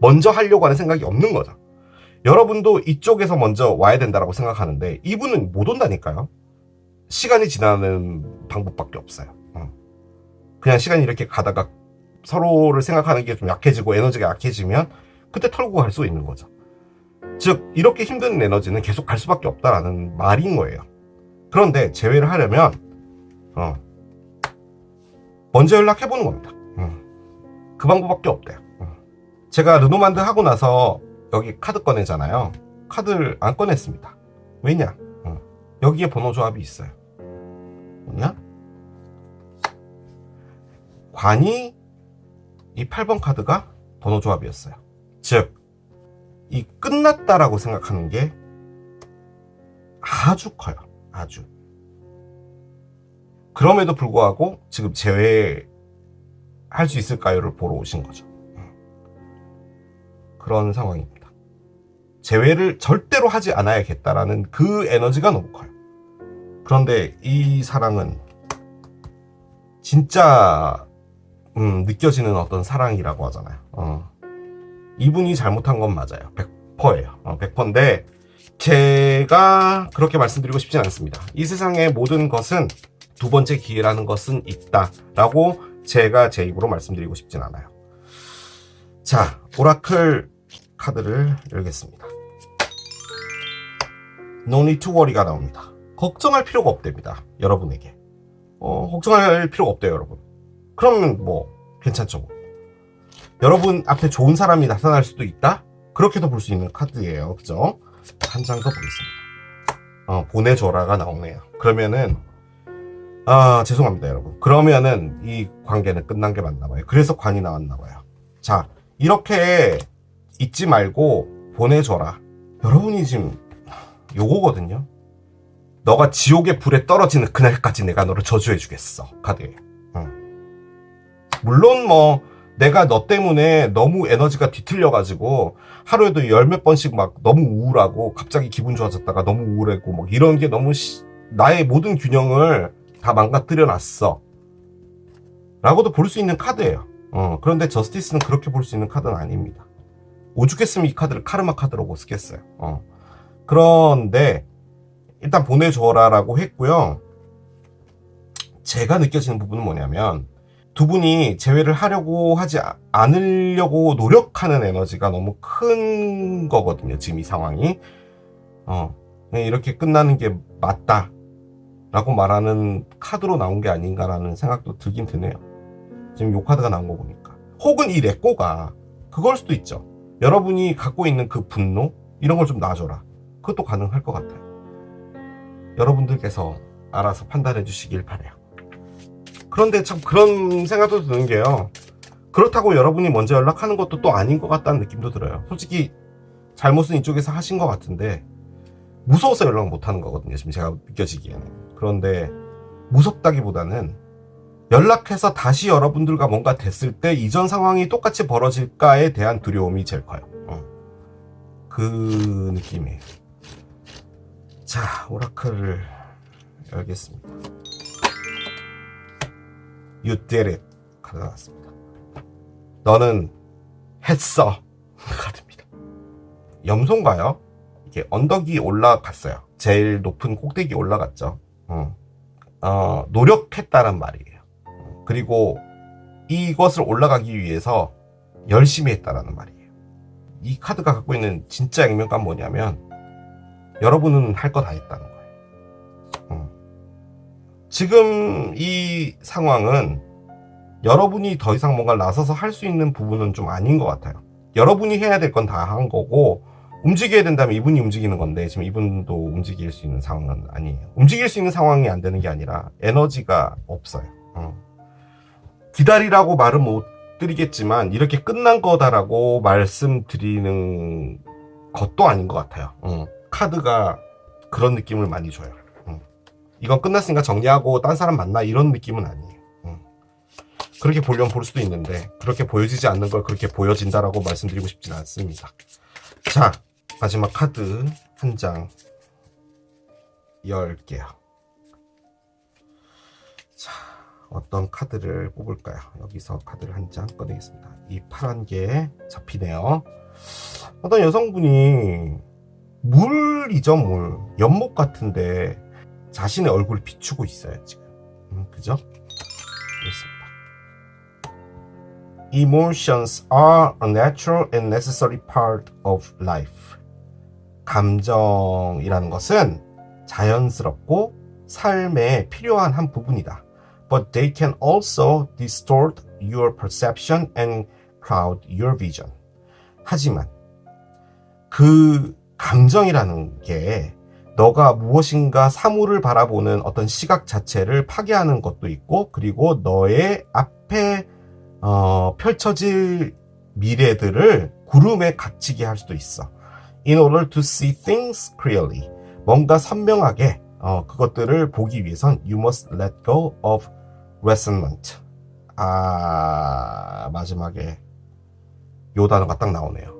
먼저 하려고 하는 생각이 없는 거죠. 여러분도 이쪽에서 먼저 와야 된다고 생각하는데 이분은 못 온다니까요. 시간이 지나는 방법밖에 없어요. 그냥 시간이 이렇게 가다가 서로를 생각하는 게 좀 약해지고 에너지가 약해지면 그때 털고 갈 수 있는 거죠. 즉 이렇게 힘든 에너지는 계속 갈 수밖에 없다라는 말인 거예요. 그런데 재회를 하려면 먼저 연락해보는 겁니다. 그 방법밖에 없대요. 제가 르노만드 하고 나서 여기 카드 꺼내잖아요. 카드를 안 꺼냈습니다. 왜냐? 여기에 번호 조합이 있어요. 뭐냐? 관이 이 8번 카드가 번호 조합이었어요. 즉, 이 끝났다라고 생각하는 게 아주 커요. 아주. 그럼에도 불구하고 지금 재회할 수 있을까요를 보러 오신 거죠. 그런 상황입니다. 재회를 절대로 하지 않아야겠다라는 그 에너지가 너무 커요. 그런데 이 사랑은 진짜 느껴지는 어떤 사랑이라고 하잖아요. 이분이 잘못한 건 맞아요. 100%예요. 100%인데 제가 그렇게 말씀드리고 싶진 않습니다. 이 세상의 모든 것은 두 번째 기회라는 것은 있다라고 제가 제 입으로 말씀드리고 싶진 않아요. 자, 오라클 카드를 열겠습니다. No need to worry가 나옵니다. 걱정할 필요가 없답니다. 여러분에게. 걱정할 필요가 없대요, 여러분. 그러면 뭐 괜찮죠. 뭐. 여러분 앞에 좋은 사람이 나타날 수도 있다? 그렇게도 볼 수 있는 카드예요. 그죠? 한 장 더 보겠습니다. 보내줘라가 나오네요. 그러면은 죄송합니다, 여러분. 그러면은 이 관계는 끝난 게 맞나 봐요. 그래서 관이 나왔나 봐요. 자, 이렇게 잊지 말고 보내줘라. 여러분이 지금 요거거든요. 너가 지옥의 불에 떨어지는 그날까지 내가 너를 저주해주겠어. 카드예요. 물론 뭐 내가 너 때문에 너무 에너지가 뒤틀려가지고 하루에도 열 몇 번씩 막 너무 우울하고 갑자기 기분 좋아졌다가 너무 우울하고 막 이런 게 너무 나의 모든 균형을 다 망가뜨려 놨어 라고도 볼 수 있는 카드예요. 그런데 저스티스는 그렇게 볼 수 있는 카드는 아닙니다. 오죽했으면 이 카드를 카르마 카드라고 쓰겠어요. 그런데 일단 보내줘라 라고 했고요. 제가 느껴지는 부분은 뭐냐면 두 분이 재회를 하려고 하지 않으려고 노력하는 에너지가 너무 큰 거거든요. 지금 이 상황이. 이렇게 끝나는 게 맞다 라고 말하는 카드로 나온 게 아닌가라는 생각도 들긴 드네요. 지금 요 카드가 나온 거 보니까. 혹은 이 레꼬가 그걸 수도 있죠. 여러분이 갖고 있는 그 분노 이런 걸 좀 놔줘라. 그것도 가능할 것 같아요. 여러분들께서 알아서 판단해 주시길 바라요. 그런데 참 그런 생각도 드는 게요. 그렇다고 여러분이 먼저 연락하는 것도 또 아닌 것 같다는 느낌도 들어요. 솔직히 잘못은 이쪽에서 하신 것 같은데 무서워서 연락 못 하는 거거든요. 지금 제가 느껴지기에는. 그런데 무섭다기보다는 연락해서 다시 여러분들과 뭔가 됐을 때 이전 상황이 똑같이 벌어질까에 대한 두려움이 제일 커요. 그 느낌이에요. 자, 오라클을 열겠습니다. You did it. 카드 나왔습니다. 너는 했어. 카드입니다. 염소인가요? 이게 언덕이 올라갔어요. 제일 높은 꼭대기 올라갔죠. 노력했다는 말이에요. 그리고 이것을 올라가기 위해서 열심히 했다라는 말이에요. 이 카드가 갖고 있는 진짜 액면감 뭐냐면 여러분은 할 거 다 했다는 거예요. 지금 이 상황은 여러분이 더 이상 뭔가 나서서 할 수 있는 부분은 좀 아닌 것 같아요. 여러분이 해야 될 건 다 한 거고 움직여야 된다면 이분이 움직이는 건데 지금 이분도 움직일 수 있는 상황은 아니에요. 움직일 수 있는 상황이 안 되는 게 아니라 에너지가 없어요. 기다리라고 말은 못 드리겠지만 이렇게 끝난 거다라고 말씀드리는 것도 아닌 것 같아요. 카드가 그런 느낌을 많이 줘요. 이건 끝났으니까 정리하고 딴 사람 만나 이런 느낌은 아니에요. 그렇게 보려면 볼 수도 있는데 그렇게 보여지지 않는 걸 그렇게 보여진다라고 말씀드리고 싶지는 않습니다. 자, 마지막 카드 한 장 열게요. 자, 어떤 카드를 뽑을까요? 여기서 카드를 한 장 꺼내겠습니다. 이 파란 게 잡히네요. 어떤 여성분이 물이죠, 물. 연못 같은데 자신의 얼굴을 비추고 있어요, 지금. 그죠? 그렇습니다. Emotions are a natural and necessary part of life. 감정이라는 것은 자연스럽고 삶에 필요한 한 부분이다. But they can also distort your perception and cloud your vision. 하지만 그 감정이라는 게 너가 무엇인가 사물을 바라보는 어떤 시각 자체를 파괴하는 것도 있고 그리고 너의 앞에 펼쳐질 미래들을 구름에 갇히게 할 수도 있어. In order to see things clearly. 뭔가 선명하게 그것들을 보기 위해선 you must let go of resentment. 마지막에 요 단어가 딱 나오네요.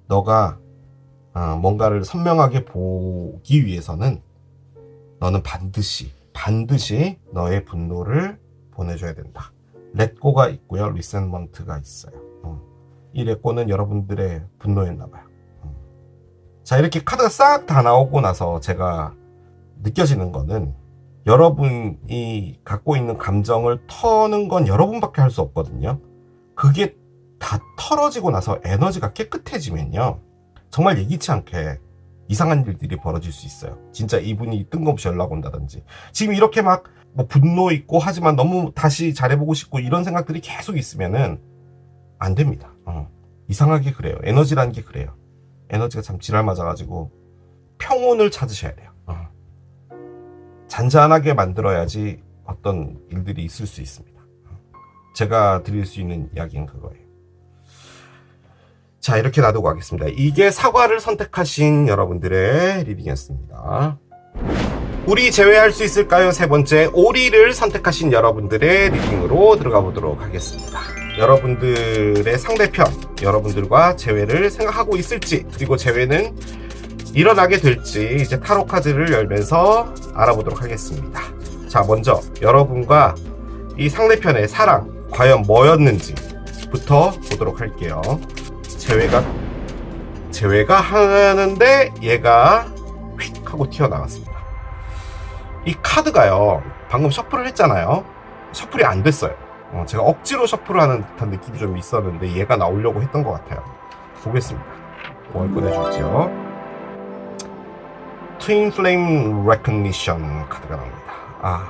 너가 뭔가를 선명하게 보기 위해서는 너는 반드시 너의 분노를 보내줘야 된다. 렛고가 있고요. 리센먼트가 있어요. 이 렛고는 여러분들의 분노였나봐요. 자, 이렇게 카드가 싹 다 나오고 나서 제가 느껴지는 거는 여러분이 갖고 있는 감정을 터는 건 여러분밖에 할 수 없거든요. 그게 다 털어지고 나서 에너지가 깨끗해지면요. 정말 예기치 않게 이상한 일들이 벌어질 수 있어요. 진짜 이분이 뜬금없이 연락 온다든지. 지금 이렇게 막 뭐 분노 있고 하지만 너무 다시 잘해보고 싶고 이런 생각들이 계속 있으면은 안 됩니다. 이상하게 그래요. 에너지라는 게 그래요. 에너지가 참 지랄 맞아가지고 평온을 찾으셔야 돼요. 잔잔하게 만들어야지 어떤 일들이 있을 수 있습니다. 제가 드릴 수 있는 이야기는 그거예요. 자, 이렇게 놔두고 가겠습니다. 이게 사과를 선택하신 여러분들의 리딩이었습니다. 우리 제외할 수 있을까요? 세 번째, 오리를 선택하신 여러분들의 리딩으로 들어가 보도록 하겠습니다. 여러분들의 상대편, 여러분들과 재회를 생각하고 있을지, 그리고 재회는 일어나게 될지 이제 타로 카드를 열면서 알아보도록 하겠습니다. 자, 먼저 여러분과 이 상대편의 사랑 과연 뭐였는지부터 보도록 할게요. 재회가 하는데 얘가 휙 하고 튀어나왔습니다. 이 카드가요, 방금 셔플을 했잖아요. 셔플이 안 됐어요. 제가 억지로 셔플을 하는 듯한 느낌이 좀 있었는데 얘가 나오려고 했던 것 같아요. 보겠습니다. 뭘 꺼내줄지요. 트윈 플레임 레커니션 카드가 나옵니다.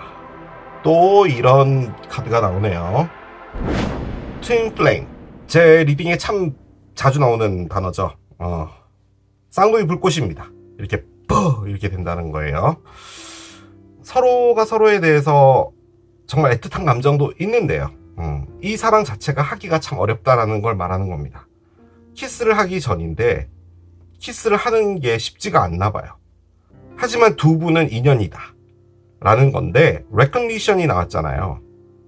또 이런 카드가 나오네요. 트윈 플레임, 제 리딩에 참 자주 나오는 단어죠. 쌍둥이 불꽃입니다. 이렇게 이렇게 된다는 거예요. 서로가 서로에 대해서 정말 애틋한 감정도 있는데요. 이 사랑 자체가 하기가 참 어렵다라는 걸 말하는 겁니다. 키스를 하기 전인데 키스를 하는 게 쉽지가 않나 봐요. 하지만 두 분은 인연이다 라는 건데, recognition이 나왔잖아요.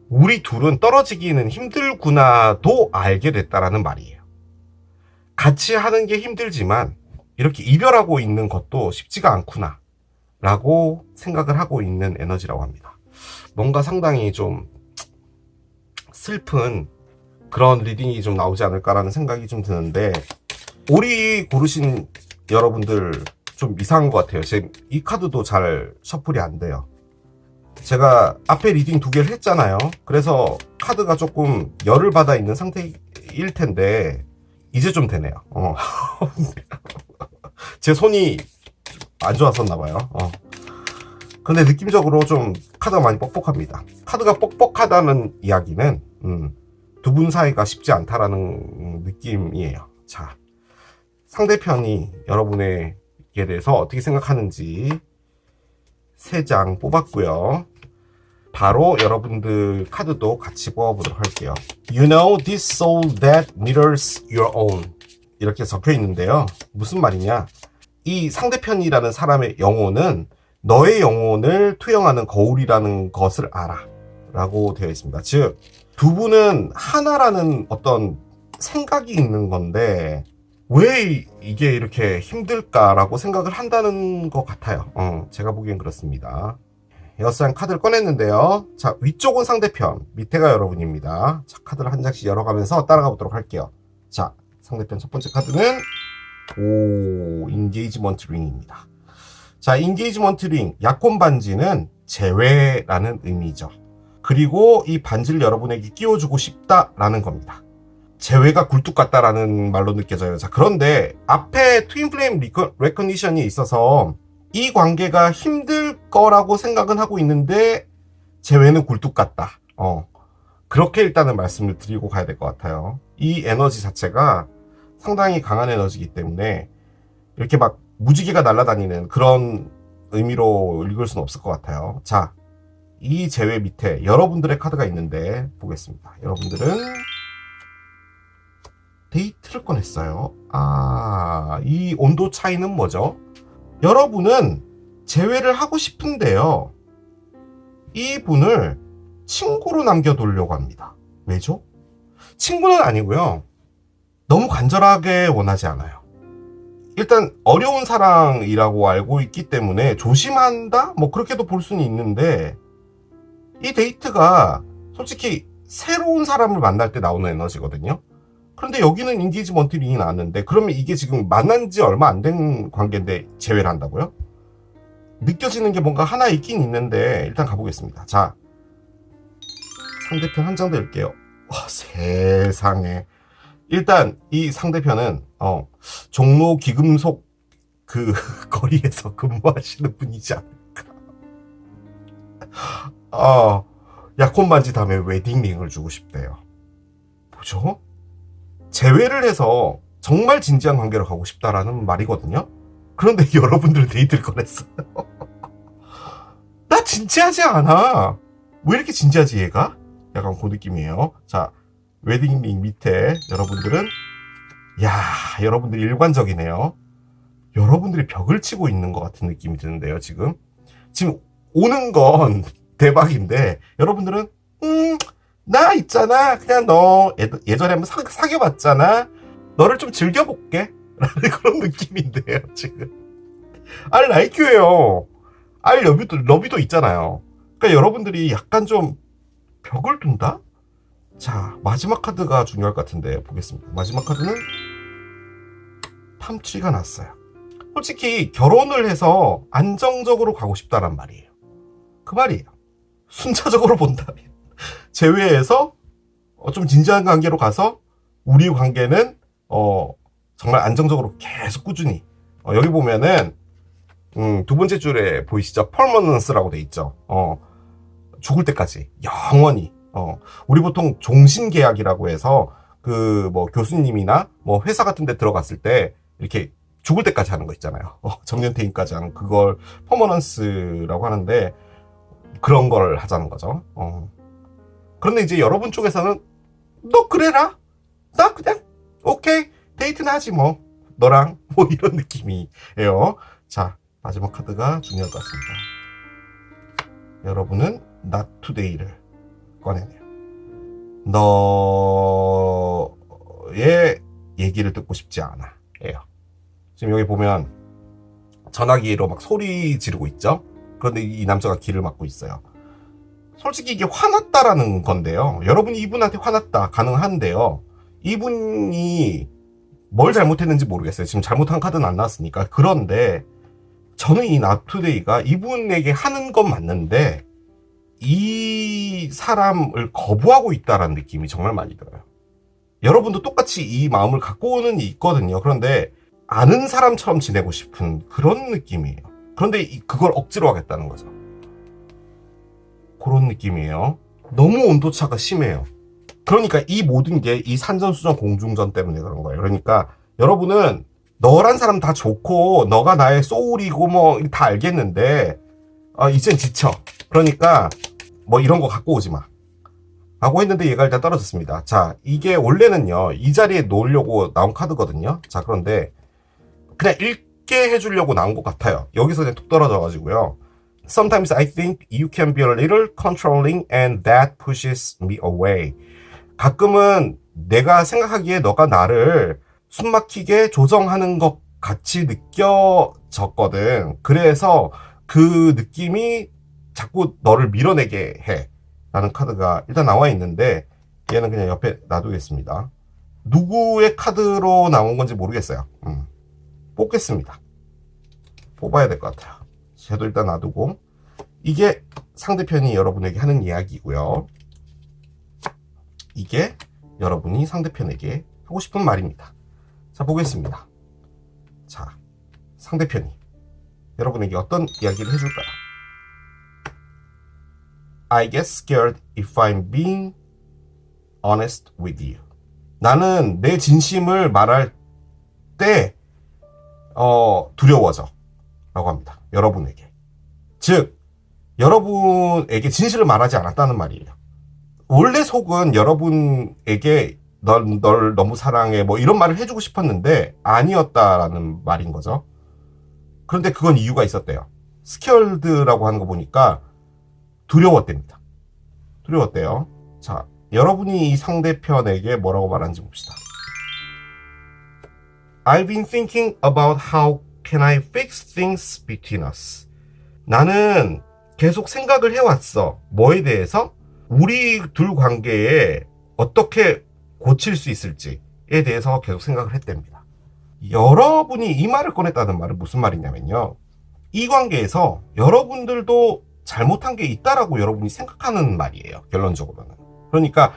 우리 둘은 떨어지기는 힘들구나도 알게 됐다라는 말이에요. 같이 하는 게 힘들지만 이렇게 이별하고 있는 것도 쉽지가 않구나 라고 생각을 하고 있는 에너지라고 합니다. 뭔가 상당히 좀 슬픈 그런 리딩이 좀 나오지 않을까라는 생각이 좀 드는데, 오리 고르신 여러분들 좀 이상한 것 같아요. 지금 이 카드도 잘 셔플이 안 돼요. 제가 앞에 리딩 2개를 했잖아요. 그래서 카드가 조금 열을 받아 있는 상태일 텐데 이제 좀 되네요. 제 손이 안 좋았었나 봐요. 근데 느낌적으로 좀 카드가 많이 뻑뻑합니다. 카드가 뻑뻑하다는 이야기는 두 분 사이가 쉽지 않다라는 느낌이에요. 자, 상대편이 여러분에게 대해서 어떻게 생각하는지 3장 뽑았고요. 바로 여러분들 카드도 같이 뽑아보도록 할게요. You know this soul that mirrors your own. 이렇게 적혀 있는데요. 무슨 말이냐? 이 상대편이라는 사람의 영혼은 너의 영혼을 투영하는 거울이라는 것을 알아. 라고 되어 있습니다. 즉, 두 분은 하나라는 어떤 생각이 있는 건데, 왜 이게 이렇게 힘들까라고 생각을 한다는 것 같아요. 제가 보기엔 그렇습니다. 6장 카드를 꺼냈는데요. 자, 위쪽은 상대편, 밑에가 여러분입니다. 자, 카드를 한 장씩 열어가면서 따라가 보도록 할게요. 자, 상대편 첫 번째 카드는 인게이지먼트 링입니다. 자, 인게이지먼트 링, 약혼 반지는 재회라는 의미죠. 그리고 이 반지를 여러분에게 끼워주고 싶다라는 겁니다. 재회가 굴뚝 같다라는 말로 느껴져요. 자, 그런데 앞에 트윈플레임 레커니션이 있어서 이 관계가 힘들 거라고 생각은 하고 있는데 재회는 굴뚝 같다. 그렇게 일단은 말씀을 드리고 가야 될 것 같아요. 이 에너지 자체가 상당히 강한 에너지이기 때문에 이렇게 막 무지개가 날아다니는 그런 의미로 읽을 수는 없을 것 같아요. 자, 이 재회 밑에 여러분들의 카드가 있는데 보겠습니다. 여러분들은 데이트를 꺼냈어요. 이 온도 차이는 뭐죠? 여러분은 재회를 하고 싶은데요. 이분을 친구로 남겨두려고 합니다. 왜죠? 친구는 아니고요. 너무 간절하게 원하지 않아요. 일단 어려운 사랑이라고 알고 있기 때문에 조심한다? 뭐 그렇게도 볼 수는 있는데, 이 데이트가 솔직히 새로운 사람을 만날 때 나오는 에너지거든요. 그런데 여기는 인게이지먼트 링이 나왔는데, 그러면 이게 지금 만난 지 얼마 안 된 관계인데 재회를 한다고요? 느껴지는 게 뭔가 하나 있긴 있는데 일단 가보겠습니다. 자, 상대편 한 장 더 읽게요. 와, 세상에. 일단 이 상대편은 종로 귀금속 그 거리에서 근무하시는 분이지 않을까. 약혼 반지 다음에 웨딩링을 주고 싶대요. 뭐죠? 재회를 해서 정말 진지한 관계로 가고 싶다라는 말이거든요. 그런데 여러분들은 데이트를 꺼냈어요. 나 진지하지 않아. 왜 이렇게 진지하지 얘가? 약간 그 느낌이에요. 자, 웨딩링 밑에 여러분들은, 여러분들이 일관적이네요. 여러분들이 벽을 치고 있는 것 같은 느낌이 드는데요. 지금 오는 건 대박인데 여러분들은 나 있잖아, 그냥 너 예전에 한번 사귀어봤잖아, 너를 좀 즐겨볼게 라는 그런 느낌인데요. 지금 I like you예요. I love you도 있잖아요. 그러니까 여러분들이 약간 좀 벽을 둔다? 자, 마지막 카드가 중요할 것 같은데 보겠습니다. 마지막 카드는 팜트리가 났어요. 솔직히 결혼을 해서 안정적으로 가고 싶다란 말이에요. 그 말이에요. 순차적으로 본다면 제외해서 좀 진지한 관계로 가서 우리 관계는 정말 안정적으로 계속 꾸준히, 여기 보면은 두 번째 줄에 보이시죠? permanence라고 돼 있죠. 죽을 때까지 영원히. 우리 보통 종신계약이라고 해서 그 뭐 교수님이나 뭐 회사 같은 데 들어갔을 때 이렇게 죽을 때까지 하는 거 있잖아요. 정년퇴임까지 하는 그걸 퍼머넌스라고 하는데, 그런 걸 하자는 거죠. 그런데 이제 여러분 쪽에서는 너 그래라, 나 그냥 오케이 데이트나 하지 뭐 너랑, 뭐 이런 느낌이에요. 자, 마지막 카드가 중요할 것 같습니다. 여러분은 not today를 꺼내네요. 너의 얘기를 듣고 싶지 않아. 예요. 지금 여기 보면 전화기로 막 소리 지르고 있죠? 그런데 이 남자가 귀를 막고 있어요. 솔직히 이게 화났다라는 건데요. 여러분이 이분한테 화났다. 가능한데요. 이분이 뭘 잘못했는지 모르겠어요. 지금 잘못한 카드는 안 나왔으니까. 그런데 저는 이 나투데이가 이분에게 하는 건 맞는데 이 사람을 거부하고 있다라는 느낌이 정말 많이 들어요. 여러분도 똑같이 이 마음을 갖고는 있거든요. 그런데 아는 사람처럼 지내고 싶은 그런 느낌이에요. 그런데 그걸 억지로 하겠다는 거죠. 그런 느낌이에요. 너무 온도차가 심해요. 그러니까 이 모든 게 이 산전수전 공중전 때문에 그런 거예요. 그러니까 여러분은 너란 사람 다 좋고 너가 나의 소울이고 뭐 다 알겠는데 이젠 지쳐. 그러니까 뭐 이런 거 갖고 오지 마. 라고 했는데 얘가 일단 떨어졌습니다. 자, 이게 원래는요 이 자리에 놓으려고 나온 카드거든요. 자, 그런데 그냥 읽게 해주려고 나온 것 같아요. 여기서 그냥 툭 떨어져가지고요. Sometimes I think you can be a little controlling and that pushes me away. 가끔은 내가 생각하기에 너가 나를 숨막히게 조정하는 것 같이 느껴졌거든. 그래서 그 느낌이 자꾸 너를 밀어내게 해. 라는 카드가 일단 나와 있는데 얘는 그냥 옆에 놔두겠습니다. 누구의 카드로 나온 건지 모르겠어요. 뽑겠습니다. 뽑아야 될 것 같아요. 쟤도 일단 놔두고 이게 상대편이 여러분에게 하는 이야기고요. 이게 여러분이 상대편에게 하고 싶은 말입니다. 자, 보겠습니다. 자, 상대편이 여러분에게 어떤 이야기를 해줄까요? I get scared if I'm being honest with you. 나는 내 진심을 말할 때 두려워져 라고 합니다. 여러분에게. 즉 여러분에게 진실을 말하지 않았다는 말이에요. 원래 속은 여러분에게 널 너무 사랑해 뭐 이런 말을 해주고 싶었는데 아니었다라는 말인 거죠. 그런데 그건 이유가 있었대요. 스케어드라고 하는 거 보니까 두려웠답니다. 두려웠대요. 자, 여러분이 이 상대편에게 뭐라고 말하는지 봅시다. I've been thinking about how can I fix things between us. 나는 계속 생각을 해왔어. 뭐에 대해서? 우리 둘 관계에 어떻게 고칠 수 있을지에 대해서 계속 생각을 했답니다. 여러분이 이 말을 꺼냈다는 말은 무슨 말이냐면요. 이 관계에서 여러분들도 잘못한 게 있다라고 여러분이 생각하는 말이에요. 결론적으로는. 그러니까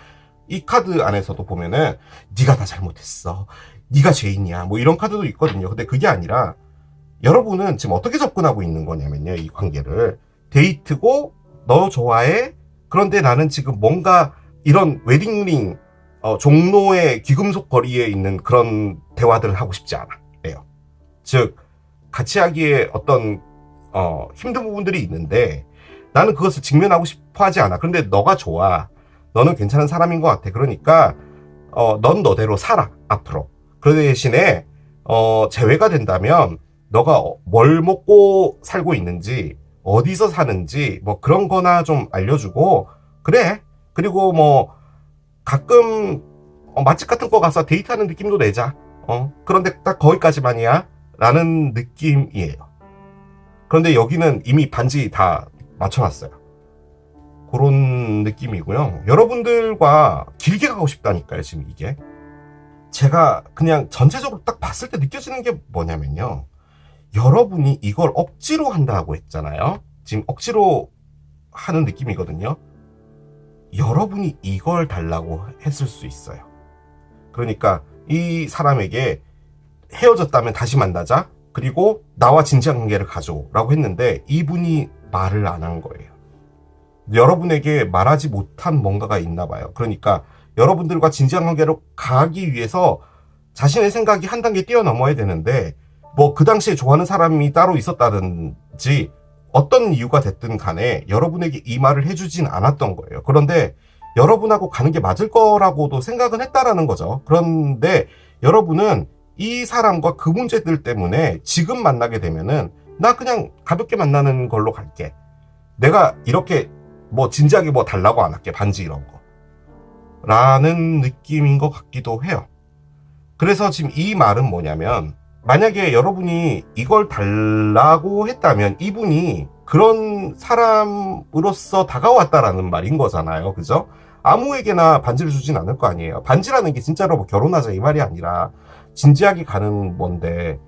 이 카드 안에서도 보면은 네가 다 잘못했어. 네가 죄인이야. 뭐 이런 카드도 있거든요. 근데 그게 아니라 여러분은 지금 어떻게 접근하고 있는 거냐면요. 이 관계를. 데이트고 너 좋아해. 그런데 나는 지금 뭔가 이런 웨딩링 종로의 귀금속 거리에 있는 그런 대화들을 하고 싶지 않아. 예요. 즉 같이 하기에 어떤 힘든 부분들이 있는데 나는 그것을 직면하고 싶어 하지 않아. 그런데 너가 좋아. 너는 괜찮은 사람인 것 같아. 그러니까 넌 너대로 살아. 앞으로. 그 대신에 재회가 된다면 너가 뭘 먹고 살고 있는지 어디서 사는지 뭐 그런 거나 좀 알려주고 그래. 그리고 뭐 가끔 맛집 같은 거 가서 데이트하는 느낌도 내자. 그런데 딱 거기까지만이야 라는 느낌이에요. 그런데 여기는 이미 반지 다 맞춰놨어요. 그런 느낌이고요. 여러분들과 길게 가고 싶다니까요. 지금 이게 제가 그냥 전체적으로 딱 봤을 때 느껴지는 게 뭐냐면요. 여러분이 이걸 억지로 한다고 했잖아요. 지금 억지로 하는 느낌이거든요. 여러분이 이걸 달라고 했을 수 있어요. 그러니까 이 사람에게 헤어졌다면 다시 만나자. 그리고 나와 진지한 관계를 가져 라고 했는데 이분이 말을 안 한 거예요. 여러분에게 말하지 못한 뭔가가 있나 봐요. 그러니까 여러분들과 진지한 관계로 가기 위해서 자신의 생각이 한 단계 뛰어넘어야 되는데 뭐 그 당시에 좋아하는 사람이 따로 있었다든지 어떤 이유가 됐든 간에 여러분에게 이 말을 해주진 않았던 거예요. 그런데 여러분하고 가는 게 맞을 거라고도 생각은 했다라는 거죠. 그런데 여러분은 이 사람과 그 문제들 때문에 지금 만나게 되면은 나 그냥 가볍게 만나는 걸로 갈게. 내가 이렇게 뭐 진지하게 뭐 달라고 안 할게. 반지 이런 거. 라는 느낌인 것 같기도 해요. 그래서 지금 이 말은 뭐냐면, 만약에 여러분이 이걸 달라고 했다면 이분이 그런 사람으로서 다가왔다라는 말인 거잖아요. 그죠? 아무에게나 반지를 주진 않을 거 아니에요. 반지라는 게 진짜로 뭐 결혼하자 이 말이 아니라 진지하게 가는 건데,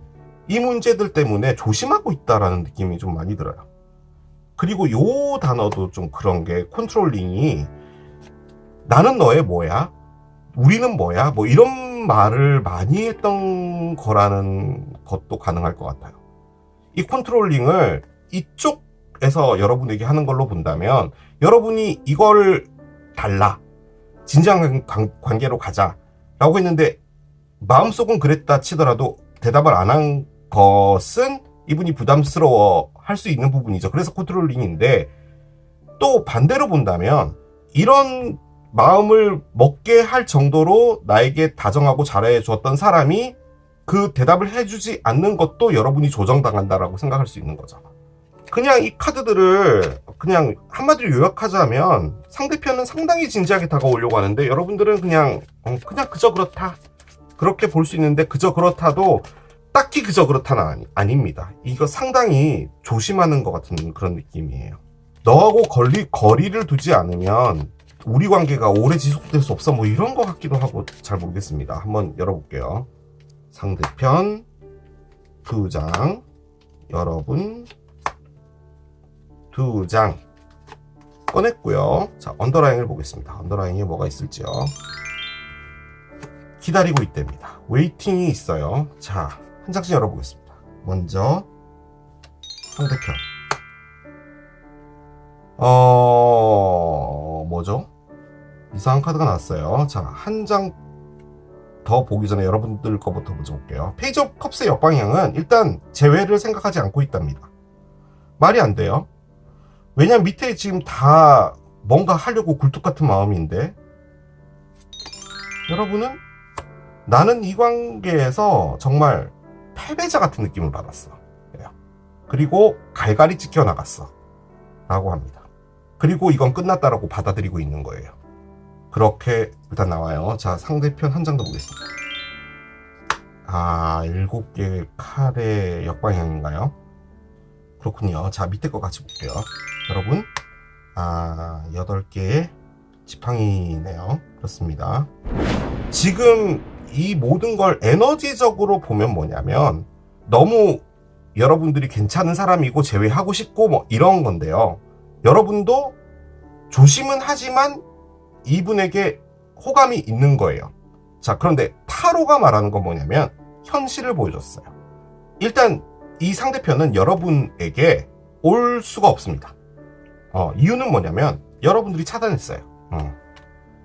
이 문제들 때문에 조심하고 있다라는 느낌이 좀 많이 들어요. 그리고 요 단어도 좀 그런 게, 컨트롤링이 나는 너의 뭐야? 우리는 뭐야? 뭐 이런 말을 많이 했던 거라는 것도 가능할 것 같아요. 이 컨트롤링을 이쪽에서 여러분에게 하는 걸로 본다면, 여러분이 이걸 달라, 진지한 관계로 가자 라고 했는데 마음속은 그랬다 치더라도 대답을 안 한 것은 이분이 부담스러워 할 수 있는 부분이죠. 그래서 컨트롤링인데, 또 반대로 본다면 이런 마음을 먹게 할 정도로 나에게 다정하고 잘해 주었던 사람이 그 대답을 해주지 않는 것도 여러분이 조정당한다라고 생각할 수 있는 거죠. 그냥 이 카드들을 그냥 한마디로 요약하자면, 상대편은 상당히 진지하게 다가오려고 하는데 여러분들은 그냥 그저 그렇다, 그렇게 볼 수 있는데, 그저 그렇다도 딱히 그저 그렇다는 아닙니다. 이거 상당히 조심하는 것 같은 그런 느낌이에요. 너하고 거리를 두지 않으면 우리 관계가 오래 지속될 수 없어, 뭐 이런 것 같기도 하고 잘 모르겠습니다. 한번 열어볼게요. 상대편 2장, 여러분 2장 꺼냈고요. 자, 언더라인을 보겠습니다. 언더라인에 뭐가 있을지요. 기다리고 있답니다. 웨이팅이 있어요. 자, 한 장씩 열어보겠습니다. 먼저 상대편. 뭐죠? 이상한 카드가 나왔어요. 자, 한 장 더 보기 전에 여러분들 거부터 먼저 볼게요. 페이지 오브 컵스의 역방향은 일단 재회를 생각하지 않고 있답니다. 말이 안 돼요. 왜냐면 밑에 지금 다 뭔가 하려고 굴뚝 같은 마음인데, 여러분은 나는 이 관계에서 정말 패배자 같은 느낌을 받았어. 그리고 갈갈이 찢겨나갔어. 라고 합니다. 그리고 이건 끝났다라고 받아들이고 있는 거예요. 그렇게 일단 나와요. 자, 상대편 한 장 더 보겠습니다. 7개의 칼의 역방향인가요? 그렇군요. 자, 밑에 거 같이 볼게요. 여러분, 8개의 지팡이네요. 그렇습니다. 지금 이 모든 걸 에너지적으로 보면 뭐냐면, 너무 여러분들이 괜찮은 사람이고 제외하고 싶고 뭐 이런 건데요. 여러분도 조심은 하지만 이분에게 호감이 있는 거예요. 자, 그런데 타로가 말하는 건 뭐냐면 현실을 보여줬어요. 일단 이 상대편은 여러분에게 올 수가 없습니다. 이유는 뭐냐면 여러분들이 차단했어요.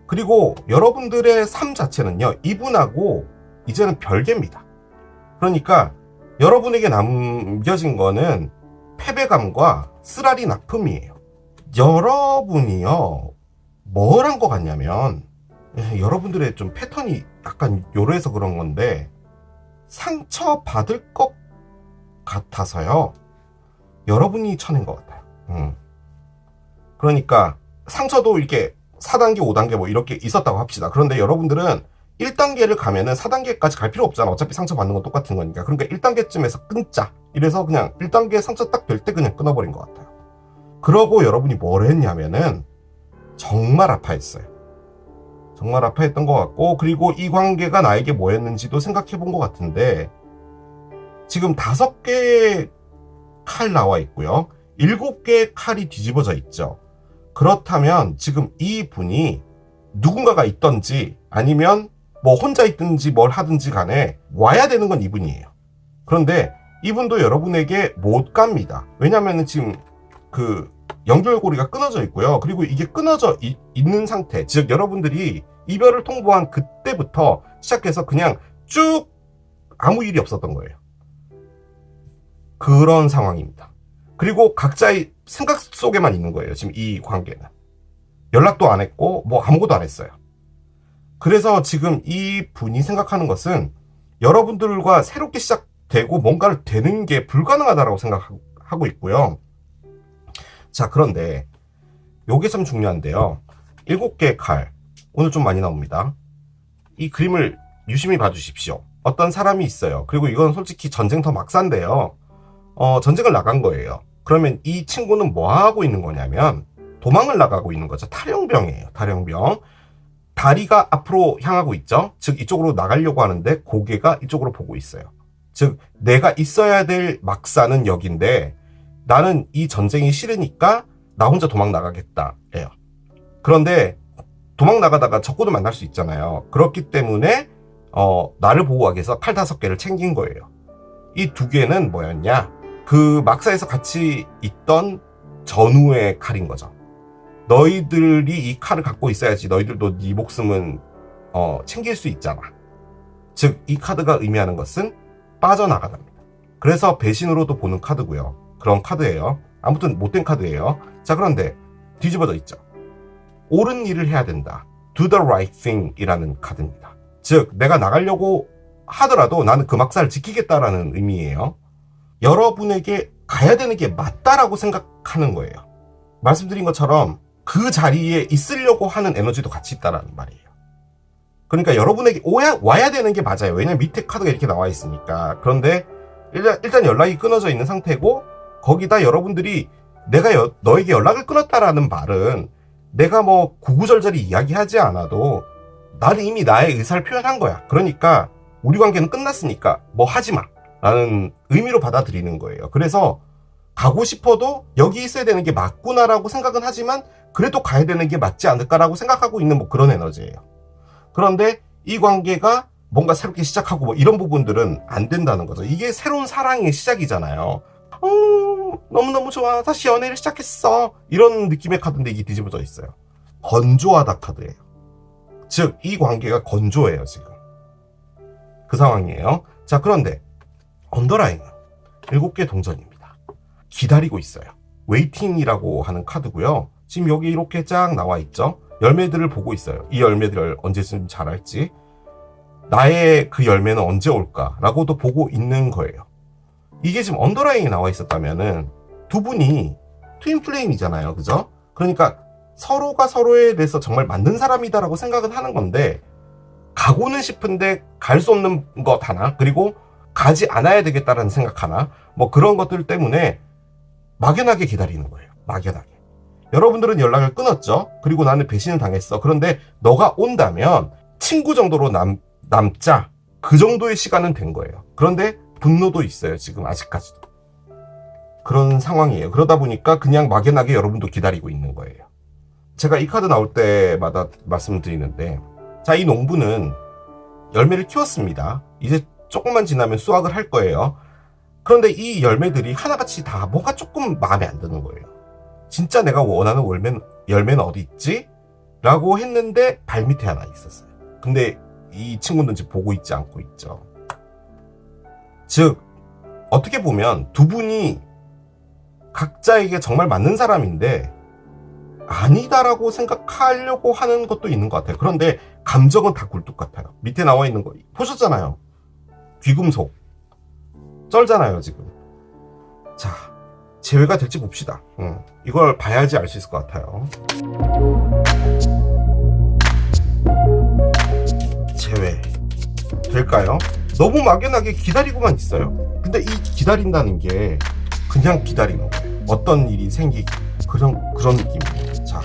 그리고 여러분들의 삶 자체는요, 이분하고 이제는 별개입니다. 그러니까 여러분에게 남겨진 거는 패배감과 쓰라린 아픔이에요. 여러분이요, 뭘 한 것 같냐면, 여러분들의 좀 패턴이 약간 요래서 그런 건데, 상처받을 것 같아서요, 여러분이 쳐낸 것 같아요. 그러니까 상처도 이렇게 4단계, 5단계 뭐 이렇게 있었다고 합시다. 그런데 여러분들은 1단계를 가면은 4단계까지 갈 필요 없잖아. 어차피 상처받는 건 똑같은 거니까. 그러니까 1단계쯤에서 끊자. 이래서 그냥 1단계 상처 딱 될 때 그냥 끊어버린 것 같아요. 그러고 여러분이 뭘 했냐면은 정말 아파했어요. 정말 아파했던 것 같고, 그리고 이 관계가 나에게 뭐였는지도 생각해 본 것 같은데, 지금 5개의 칼 나와 있고요. 7개의 칼이 뒤집어져 있죠. 그렇다면 지금 이 분이 누군가가 있던지 아니면 뭐 혼자 있든지 뭘 하든지 간에 와야 되는 건 이분이에요. 그런데 이분도 여러분에게 못 갑니다. 왜냐면은 지금 그 연결고리가 끊어져 있고요. 그리고 이게 끊어져 있는 상태, 즉 여러분들이 이별을 통보한 그때부터 시작해서 그냥 쭉 아무 일이 없었던 거예요. 그런 상황입니다. 그리고 각자의 생각 속에만 있는 거예요. 지금 이 관계는 연락도 안 했고 뭐 아무것도 안 했어요. 그래서 지금 이 분이 생각하는 것은 여러분들과 새롭게 시작되고 뭔가를 되는 게 불가능하다고 생각하고 있고요. 자, 그런데 요게 참 중요한데요. 7개의 칼. 오늘 좀 많이 나옵니다. 이 그림을 유심히 봐주십시오. 어떤 사람이 있어요. 그리고 이건 솔직히 전쟁터 막사인데요. 전쟁을 나간 거예요. 그러면 이 친구는 뭐 하고 있는 거냐면 도망을 나가고 있는 거죠. 탈영병이에요. 탈영병. 다리가 앞으로 향하고 있죠. 즉 이쪽으로 나가려고 하는데 고개가 이쪽으로 보고 있어요. 즉 내가 있어야 될 막사는 여긴데 나는 이 전쟁이 싫으니까 나 혼자 도망 나가겠다예요. 그런데 도망 나가다가 적군을 만날 수 있잖아요. 그렇기 때문에 나를 보호하기 위해서 칼 5개를 챙긴 거예요. 이 2개는 뭐였냐? 그 막사에서 같이 있던 전우의 칼인 거죠. 너희들이 이 칼을 갖고 있어야지 너희들도 네 목숨은 챙길 수 있잖아. 즉 이 카드가 의미하는 것은 빠져나가답니다. 그래서 배신으로도 보는 카드고요. 그런 카드예요. 아무튼 못된 카드예요. 자, 그런데 뒤집어져 있죠. 옳은 일을 해야 된다. Do the right thing 이라는 카드입니다. 즉 내가 나가려고 하더라도 나는 그 막사를 지키겠다라는 의미예요. 여러분에게 가야 되는 게 맞다라고 생각하는 거예요. 말씀드린 것처럼 그 자리에 있으려고 하는 에너지도 같이 있다라는 말이에요. 그러니까 여러분에게 와야 되는 게 맞아요. 왜냐면 밑에 카드가 이렇게 나와 있으니까. 그런데 일단 연락이 끊어져 있는 상태고 거기다 여러분들이 내가 너에게 연락을 끊었다라는 말은 내가 뭐 구구절절히 이야기하지 않아도 나는 이미 나의 의사를 표현한 거야. 그러니까 우리 관계는 끝났으니까 뭐 하지 마 라는 의미로 받아들이는 거예요. 그래서 가고 싶어도 여기 있어야 되는 게 맞구나라고 생각은 하지만 그래도 가야 되는 게 맞지 않을까라고 생각하고 있는 뭐 그런 에너지예요. 그런데 이 관계가 뭔가 새롭게 시작하고 뭐 이런 부분들은 안 된다는 거죠. 이게 새로운 사랑의 시작이잖아요. 너무너무 좋아. 다시 연애를 시작했어. 이런 느낌의 카드인데 이게 뒤집어져 있어요. 건조하다 카드예요. 즉, 이 관계가 건조해요, 지금. 그 상황이에요. 자, 그런데 언더라인은 7개 동전입니다. 기다리고 있어요. 웨이팅이라고 하는 카드고요. 지금 여기 이렇게 쫙 나와 있죠. 열매들을 보고 있어요. 이 열매들을 언제쯤 자랄지, 나의 그 열매는 언제 올까라고도 보고 있는 거예요. 이게 지금 언더라인이 나와 있었다면은 두 분이 트윈 플레임이잖아요. 그죠? 그러니까 서로가 서로에 대해서 정말 맞는 사람이다라고 생각은 하는 건데 가고는 싶은데 갈 수 없는 것 하나, 그리고 가지 않아야 되겠다라는 생각 하나, 뭐 그런 것들 때문에 막연하게 기다리는 거예요. 막연하게. 여러분들은 연락을 끊었죠. 그리고 나는 배신을 당했어. 그런데 너가 온다면 친구 정도로 남자, 그 정도의 시간은 된 거예요. 그런데 분노도 있어요. 지금 아직까지도. 그런 상황이에요. 그러다 보니까 그냥 막연하게 여러분도 기다리고 있는 거예요. 제가 이 카드 나올 때마다 말씀드리는데, 자, 이 농부는 열매를 키웠습니다. 이제 조금만 지나면 수확을 할 거예요. 그런데 이 열매들이 하나같이 다 뭔가 조금 마음에 안 드는 거예요. 진짜 내가 원하는 열매는 어디 있지? 라고 했는데 발밑에 하나 있었어요. 근데 이 친구는 지금 보고 있지 않고 있죠. 즉 어떻게 보면 두 분이 각자에게 정말 맞는 사람인데 아니다라고 생각하려고 하는 것도 있는 것 같아요. 그런데 감정은 다 굴뚝 같아요. 밑에 나와 있는 거 보셨잖아요. 귀금속 쩔잖아요 지금. 자, 제외가 될지 봅시다. 이걸 봐야지 알 수 있을 것 같아요. 제외 될까요? 너무 막연하게 기다리고만 있어요. 근데 이 기다린다는 게 그냥 기다리는 거예요. 어떤 일이 생기기, 그런 느낌이에요. 자,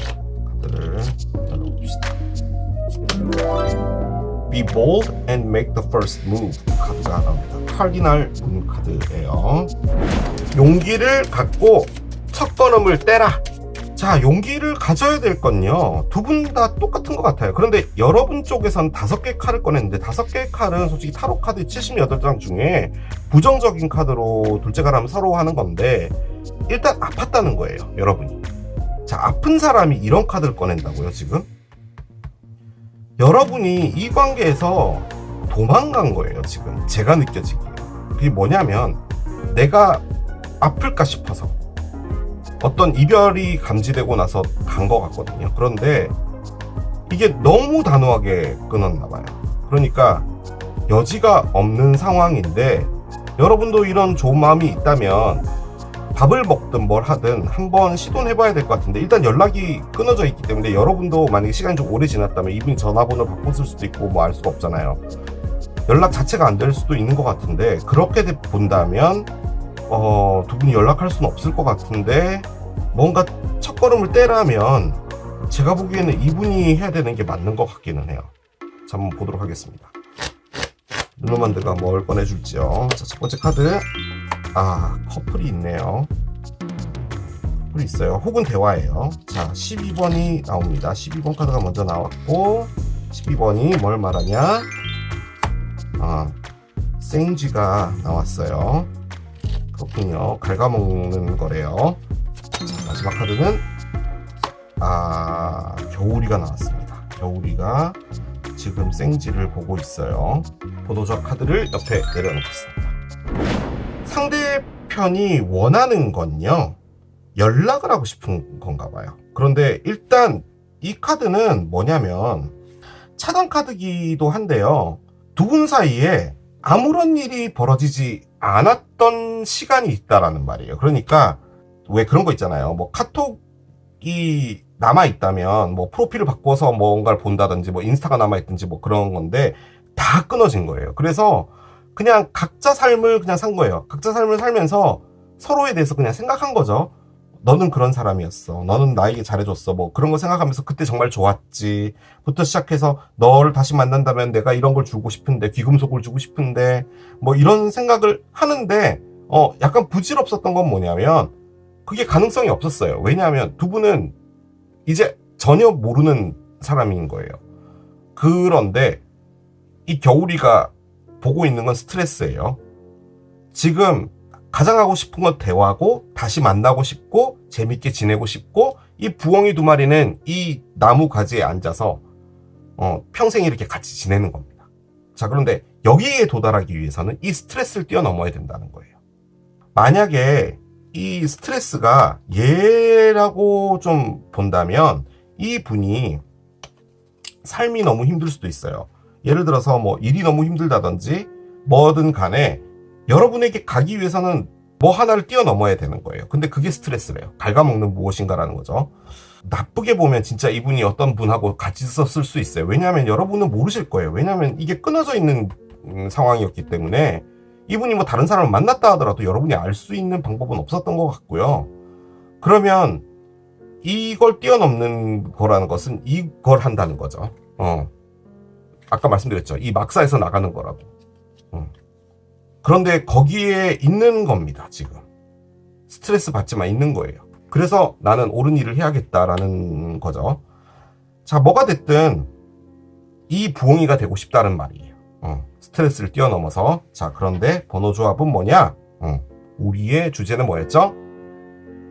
카드를 열어봅시다. Be bold and make the first move 카드가 나옵니다. 카디날 분 카드예요. 용기를 갖고 첫 걸음을 떼라. 자, 용기를 가져야 될 건요, 두 분 다 똑같은 것 같아요. 그런데 여러분 쪽에선 5개 칼을 꺼냈는데 5개의 칼은 솔직히 타로 카드 78장 중에 부정적인 카드로 둘째가라면 서로 하는 건데 일단 아팠다는 거예요, 여러분이. 자, 아픈 사람이 이런 카드를 꺼낸다고요, 지금? 여러분이 이 관계에서 도망간 거예요, 지금. 제가 느껴지기에. 그게 뭐냐면 내가 아플까 싶어서 어떤 이별이 감지되고 나서 간 것 같거든요. 그런데 이게 너무 단호하게 끊었나 봐요. 그러니까 여지가 없는 상황인데 여러분도 이런 좋은 마음이 있다면 밥을 먹든 뭘 하든 한번 시도는 해봐야 될 것 같은데, 일단 연락이 끊어져 있기 때문에 여러분도 만약에 시간이 좀 오래 지났다면 이분이 전화번호를 바꿨을 수도 있고 뭐 알 수가 없잖아요. 연락 자체가 안 될 수도 있는 것 같은데, 그렇게 본다면 두 분이 연락할 수는 없을 것 같은데, 뭔가 첫걸음을 떼라면 제가 보기에는 이분이 해야 되는 게 맞는 것 같기는 해요. 자, 한번 보도록 하겠습니다. 르노만드가 뭘 꺼내줄지요. 자, 첫 번째 카드. 커플이 있네요. 커플이 있어요. 혹은 대화예요. 자, 12번이 나옵니다. 12번 카드가 먼저 나왔고, 12번이 뭘 말하냐? 생쥐가 나왔어요. 그렇군요. 갉아먹는 거래요. 자, 마지막 카드는 겨울이가 나왔습니다. 겨울이가 지금 생쥐를 보고 있어요. 보도적 카드를 옆에 내려놓겠습니다. 상대편이 원하는 건요, 연락을 하고 싶은 건가 봐요. 그런데 일단 이 카드는 뭐냐면 차단 카드기도 한데요, 두 분 사이에 아무런 일이 벌어지지 않았던 시간이 있다라는 말이에요. 그러니까 왜 그런 거 있잖아요. 뭐 카톡이 남아있다면 뭐 프로필을 바꿔서 뭔가를 본다든지 뭐 인스타가 남아있든지 뭐 그런 건데 다 끊어진 거예요. 그래서 그냥 각자 삶을 그냥 산 거예요. 각자 삶을 살면서 서로에 대해서 그냥 생각한 거죠. 너는 그런 사람이었어. 너는 나에게 잘해줬어. 뭐 그런 거 생각하면서 그때 정말 좋았지. 부터 시작해서 너를 다시 만난다면 내가 이런 걸 주고 싶은데, 귀금속을 주고 싶은데, 뭐 이런 생각을 하는데, 약간 부질없었던 건 뭐냐면, 그게 가능성이 없었어요. 왜냐하면 두 분은 이제 전혀 모르는 사람인 거예요. 그런데 이 겨울이가 보고 있는 건 스트레스예요. 지금 가장 하고 싶은 건 대화고, 다시 만나고 싶고, 재밌게 지내고 싶고, 이 부엉이 두 마리는 이 나무 가지에 앉아서 평생 이렇게 같이 지내는 겁니다. 자, 그런데 여기에 도달하기 위해서는 이 스트레스를 뛰어넘어야 된다는 거예요. 만약에 이 스트레스가 얘라고 좀 본다면 이 분이 삶이 너무 힘들 수도 있어요. 예를 들어서 뭐 일이 너무 힘들다든지 뭐든 간에 여러분에게 가기 위해서는 뭐 하나를 뛰어넘어야 되는 거예요. 근데 그게 스트레스래요. 갉아먹는 무엇인가라는 거죠. 나쁘게 보면 진짜 이분이 어떤 분하고 같이 있었을 수 있어요. 왜냐하면 여러분은 모르실 거예요. 왜냐하면 이게 끊어져 있는 상황이었기 때문에 이분이 뭐 다른 사람을 만났다 하더라도 여러분이 알 수 있는 방법은 없었던 것 같고요. 그러면 이걸 뛰어넘는 거라는 것은 이걸 한다는 거죠. 아까 말씀드렸죠. 이 막사에서 나가는 거라고. 그런데 거기에 있는 겁니다, 지금. 스트레스 받지만 있는 거예요. 그래서 나는 옳은 일을 해야겠다라는 거죠. 자, 뭐가 됐든 이 부엉이가 되고 싶다는 말이에요. 스트레스를 뛰어넘어서. 자, 그런데 번호 조합은 뭐냐? 우리의 주제는 뭐였죠?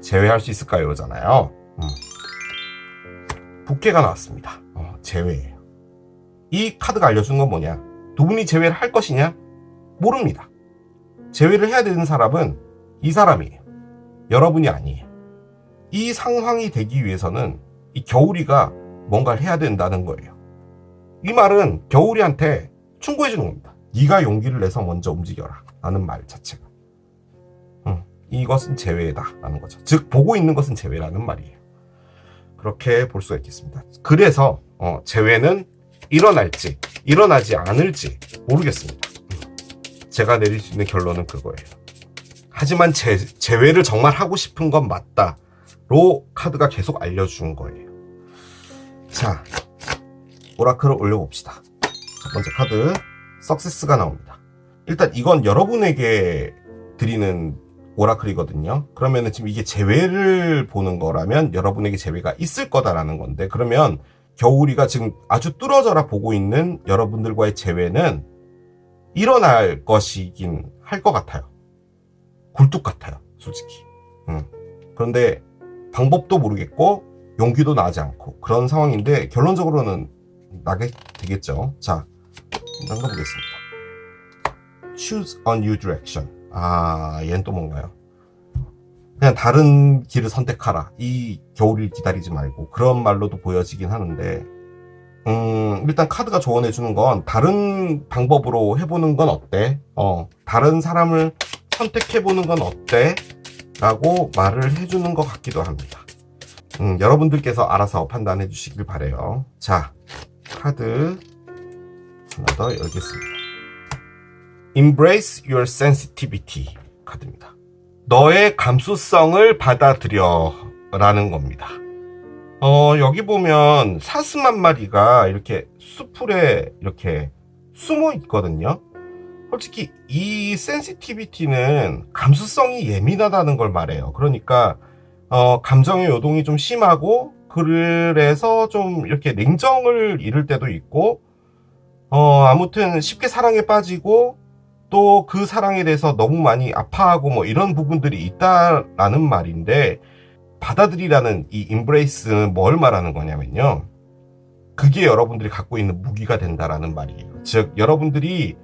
제외할 수 있을까요? 잖아요. 부캐가 나왔습니다. 제외예요. 이 카드가 알려주는 건 뭐냐? 두 분이 제외를 할 것이냐? 모릅니다. 제외를 해야 되는 사람은 이 사람이에요. 여러분이 아니에요. 이 상황이 되기 위해서는 이 겨울이가 뭔가를 해야 된다는 거예요. 이 말은 겨울이한테 충고해 주는 겁니다. 네가 용기를 내서 먼저 움직여라 라는 말 자체가. 이것은 제외다 라는 거죠. 즉 보고 있는 것은 제외라는 말이에요. 그렇게 볼 수가 있겠습니다. 그래서 제외는 일어날지 일어나지 않을지 모르겠습니다. 제가 내릴 수 있는 결론은 그거예요. 하지만 제외를 정말 하고 싶은 건 맞다로 카드가 계속 알려준 거예요. 자, 오라클을 올려봅시다. 첫 번째 카드 석세스가 나옵니다. 일단 이건 여러분에게 드리는 오라클이거든요. 그러면은 지금 이게 제외를 보는 거라면 여러분에게 제외가 있을 거다라는 건데, 그러면 겨울이가 지금 아주 뚫어져라 보고 있는 여러분들과의 제외는 일어날 것이긴 할 것 같아요. 굴뚝 같아요, 솔직히. 그런데 방법도 모르겠고 용기도 나지 않고 그런 상황인데 결론적으로는 나게 되겠죠. 자, 한번 가보겠습니다. Choose a new direction. 얘는 또 뭔가요? 그냥 다른 길을 선택하라. 이 겨울을 기다리지 말고. 그런 말로도 보여지긴 하는데, 일단 카드가 조언해주는 건 다른 방법으로 해보는 건 어때? 다른 사람을 선택해보는 건 어때? 라고 말을 해주는 것 같기도 합니다. 여러분들께서 알아서 판단해 주시길 바래요. 자, 카드 하나 더 열겠습니다. Embrace your sensitivity 카드입니다. 너의 감수성을 받아들여 라는 겁니다. 여기 보면 사슴 한 마리가 이렇게 수풀에 이렇게 숨어 있거든요. 솔직히 이 센시티비티는 감수성이 예민하다는 걸 말해요. 그러니까 감정의 요동이 좀 심하고 그래서 좀 이렇게 냉정을 잃을 때도 있고 아무튼 쉽게 사랑에 빠지고 또 그 사랑에 대해서 너무 많이 아파하고 뭐 이런 부분들이 있다라는 말인데, 받아들이라는 이 embrace는 뭘 말하는 거냐면요, 그게 여러분들이 갖고 있는 무기가 된다라는 말이에요. 즉 여러분들이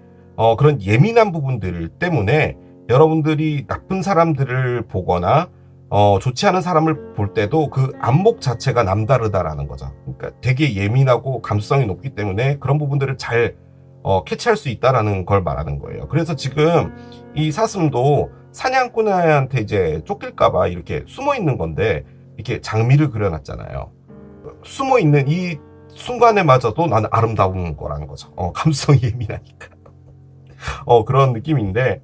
그런 예민한 부분들 때문에 여러분들이 나쁜 사람들을 보거나 좋지 않은 사람을 볼 때도 그 안목 자체가 남다르다라는 거죠. 그러니까 되게 예민하고 감수성이 높기 때문에 그런 부분들을 잘 캐치할 수 있다라는 걸 말하는 거예요. 그래서 지금 이 사슴도 사냥꾼한테 이제 쫓길까봐 이렇게 숨어 있는 건데, 이렇게 장미를 그려놨잖아요. 숨어 있는 이 순간에마저도 나는 아름다운 거라는 거죠. 감수성이 예민하니까. 그런 느낌인데,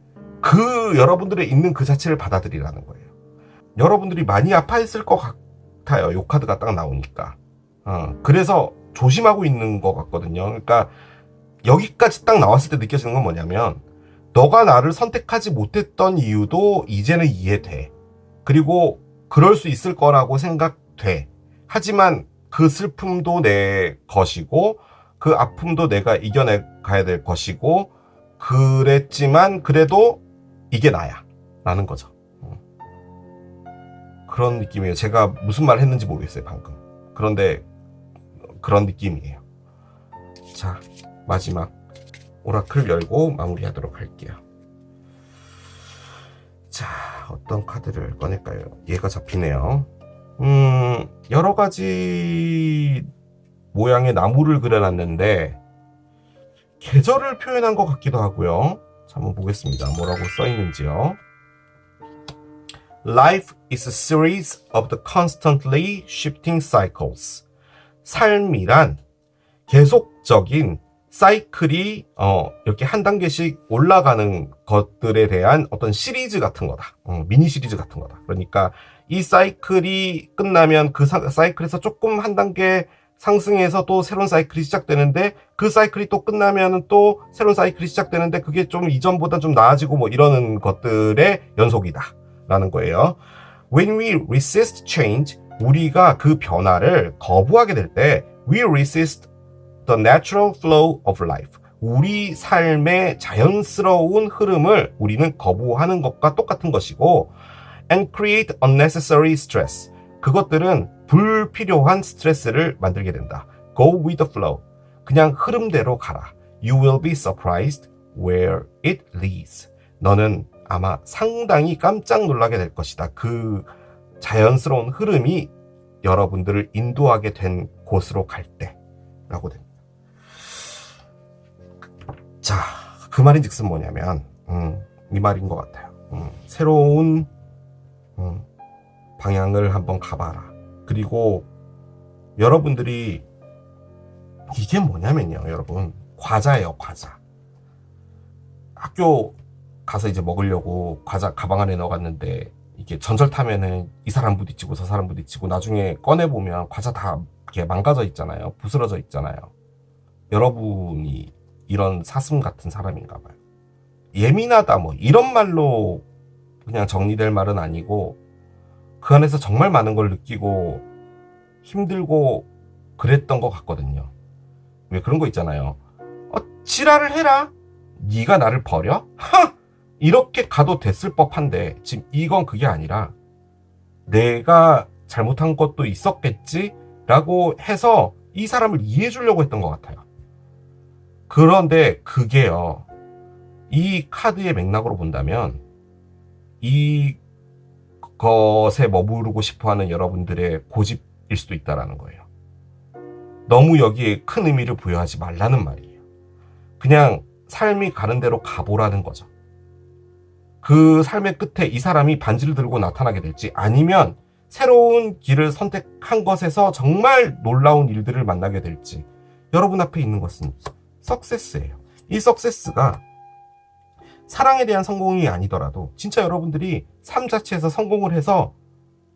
여러분들의 있는 그 자체를 받아들이라는 거예요. 여러분들이 많이 아파했을 것 같아요. 요 카드가 딱 나오니까. 그래서 조심하고 있는 것 같거든요. 그러니까 여기까지 딱 나왔을 때 느껴지는 건 뭐냐면, 너가 나를 선택하지 못했던 이유도 이제는 이해돼. 그리고 그럴 수 있을 거라고 생각돼. 하지만 그 슬픔도 내 것이고 그 아픔도 내가 이겨내 가야 될 것이고, 그랬지만 그래도 이게 나야 라는 거죠. 그런 느낌이에요. 제가 무슨 말 했는지 모르겠어요 방금. 그런데 그런 느낌이에요. 자, 마지막 오라클 열고 마무리하도록 할게요. 자, 어떤 카드를 꺼낼까요? 얘가 잡히네요. 여러 가지 모양의 나무를 그려놨는데 계절을 표현한 것 같기도 하고요. 자, 한번 보겠습니다. 뭐라고 써있는지요. Life is a series of the constantly shifting cycles. 삶이란 계속적인 사이클이 이렇게 한 단계씩 올라가는 것들에 대한 어떤 시리즈 같은 거다. 미니 시리즈 같은 거다. 그러니까 이 사이클이 끝나면 그 사이클에서 조금 한 단계 상승해서 또 새로운 사이클이 시작되는데, 그 사이클이 또 끝나면 또 새로운 사이클이 시작되는데, 그게 좀 이전보다 좀 나아지고 뭐 이러는 것들의 연속이다 라는 거예요. When we resist change, 우리가 그 변화를 거부하게 될 때 we resist the natural flow of life. 우리 삶의 자연스러운 흐름을 우리는 거부하는 것과 똑같은 것이고, and create unnecessary stress. 그것들은 불필요한 스트레스를 만들게 된다. Go with the flow. 그냥 흐름대로 가라. You will be surprised where it leads. 너는 아마 상당히 깜짝 놀라게 될 것이다. 그 자연스러운 흐름이 여러분들을 인도하게 된 곳으로 갈 때 라고 됩니다. 자, 그 말인즉슨 뭐냐면 이 말인 것 같아요. 새로운 방향을 한번 가봐라. 그리고 여러분들이, 이게 뭐냐면요 여러분, 과자예요. 과자. 학교 가서 이제 먹으려고 과자 가방 안에 넣어갔는데, 이게 전철 타면은 이 사람 부딪히고 저 사람 부딪히고 나중에 꺼내보면 과자 다 이렇게 망가져 있잖아요. 부스러져 있잖아요. 여러분이 이런 사슴 같은 사람인가 봐요. 예민하다 뭐 이런 말로 그냥 정리될 말은 아니고, 그 안에서 정말 많은 걸 느끼고 힘들고 그랬던 것 같거든요. 왜 그런 거 있잖아요. 지랄을 해라. 네가 나를 버려? 하! 이렇게 가도 됐을 법한데, 지금 이건 그게 아니라 내가 잘못한 것도 있었겠지? 라고 해서 이 사람을 이해해 주려고 했던 것 같아요. 그런데 그게요, 이 카드의 맥락으로 본다면 이 것에 머무르고 싶어하는 여러분들의 고집일 수도 있다라는 거예요. 너무 여기에 큰 의미를 부여하지 말라는 말이에요. 그냥 삶이 가는 대로 가보라는 거죠. 그 삶의 끝에 이 사람이 반지를 들고 나타나게 될지, 아니면 새로운 길을 선택한 것에서 정말 놀라운 일들을 만나게 될지, 여러분 앞에 있는 것은 석세스예요. 이 석세스가 사랑에 대한 성공이 아니더라도 진짜 여러분들이 삶 자체에서 성공을 해서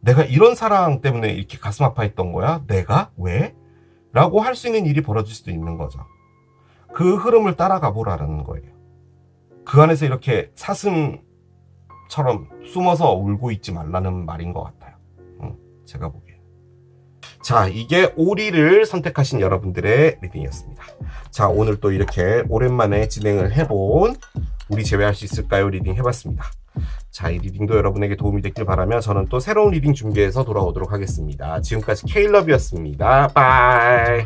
내가 이런 사랑 때문에 이렇게 가슴 아파했던 거야? 내가? 왜? 라고 할 수 있는 일이 벌어질 수도 있는 거죠. 그 흐름을 따라가 보라는 거예요. 그 안에서 이렇게 사슴처럼 숨어서 울고 있지 말라는 말인 것 같아요. 제가 보기엔. 자, 이게 오리를 선택하신 여러분들의 리딩이었습니다. 자, 오늘 또 이렇게 오랜만에 진행을 해본 우리 제외할 수 있을까요? 리딩 해봤습니다. 자, 이 리딩도 여러분에게 도움이 됐길 바라며 저는 또 새로운 리딩 준비해서 돌아오도록 하겠습니다. 지금까지 케일럽이었습니다. 바이.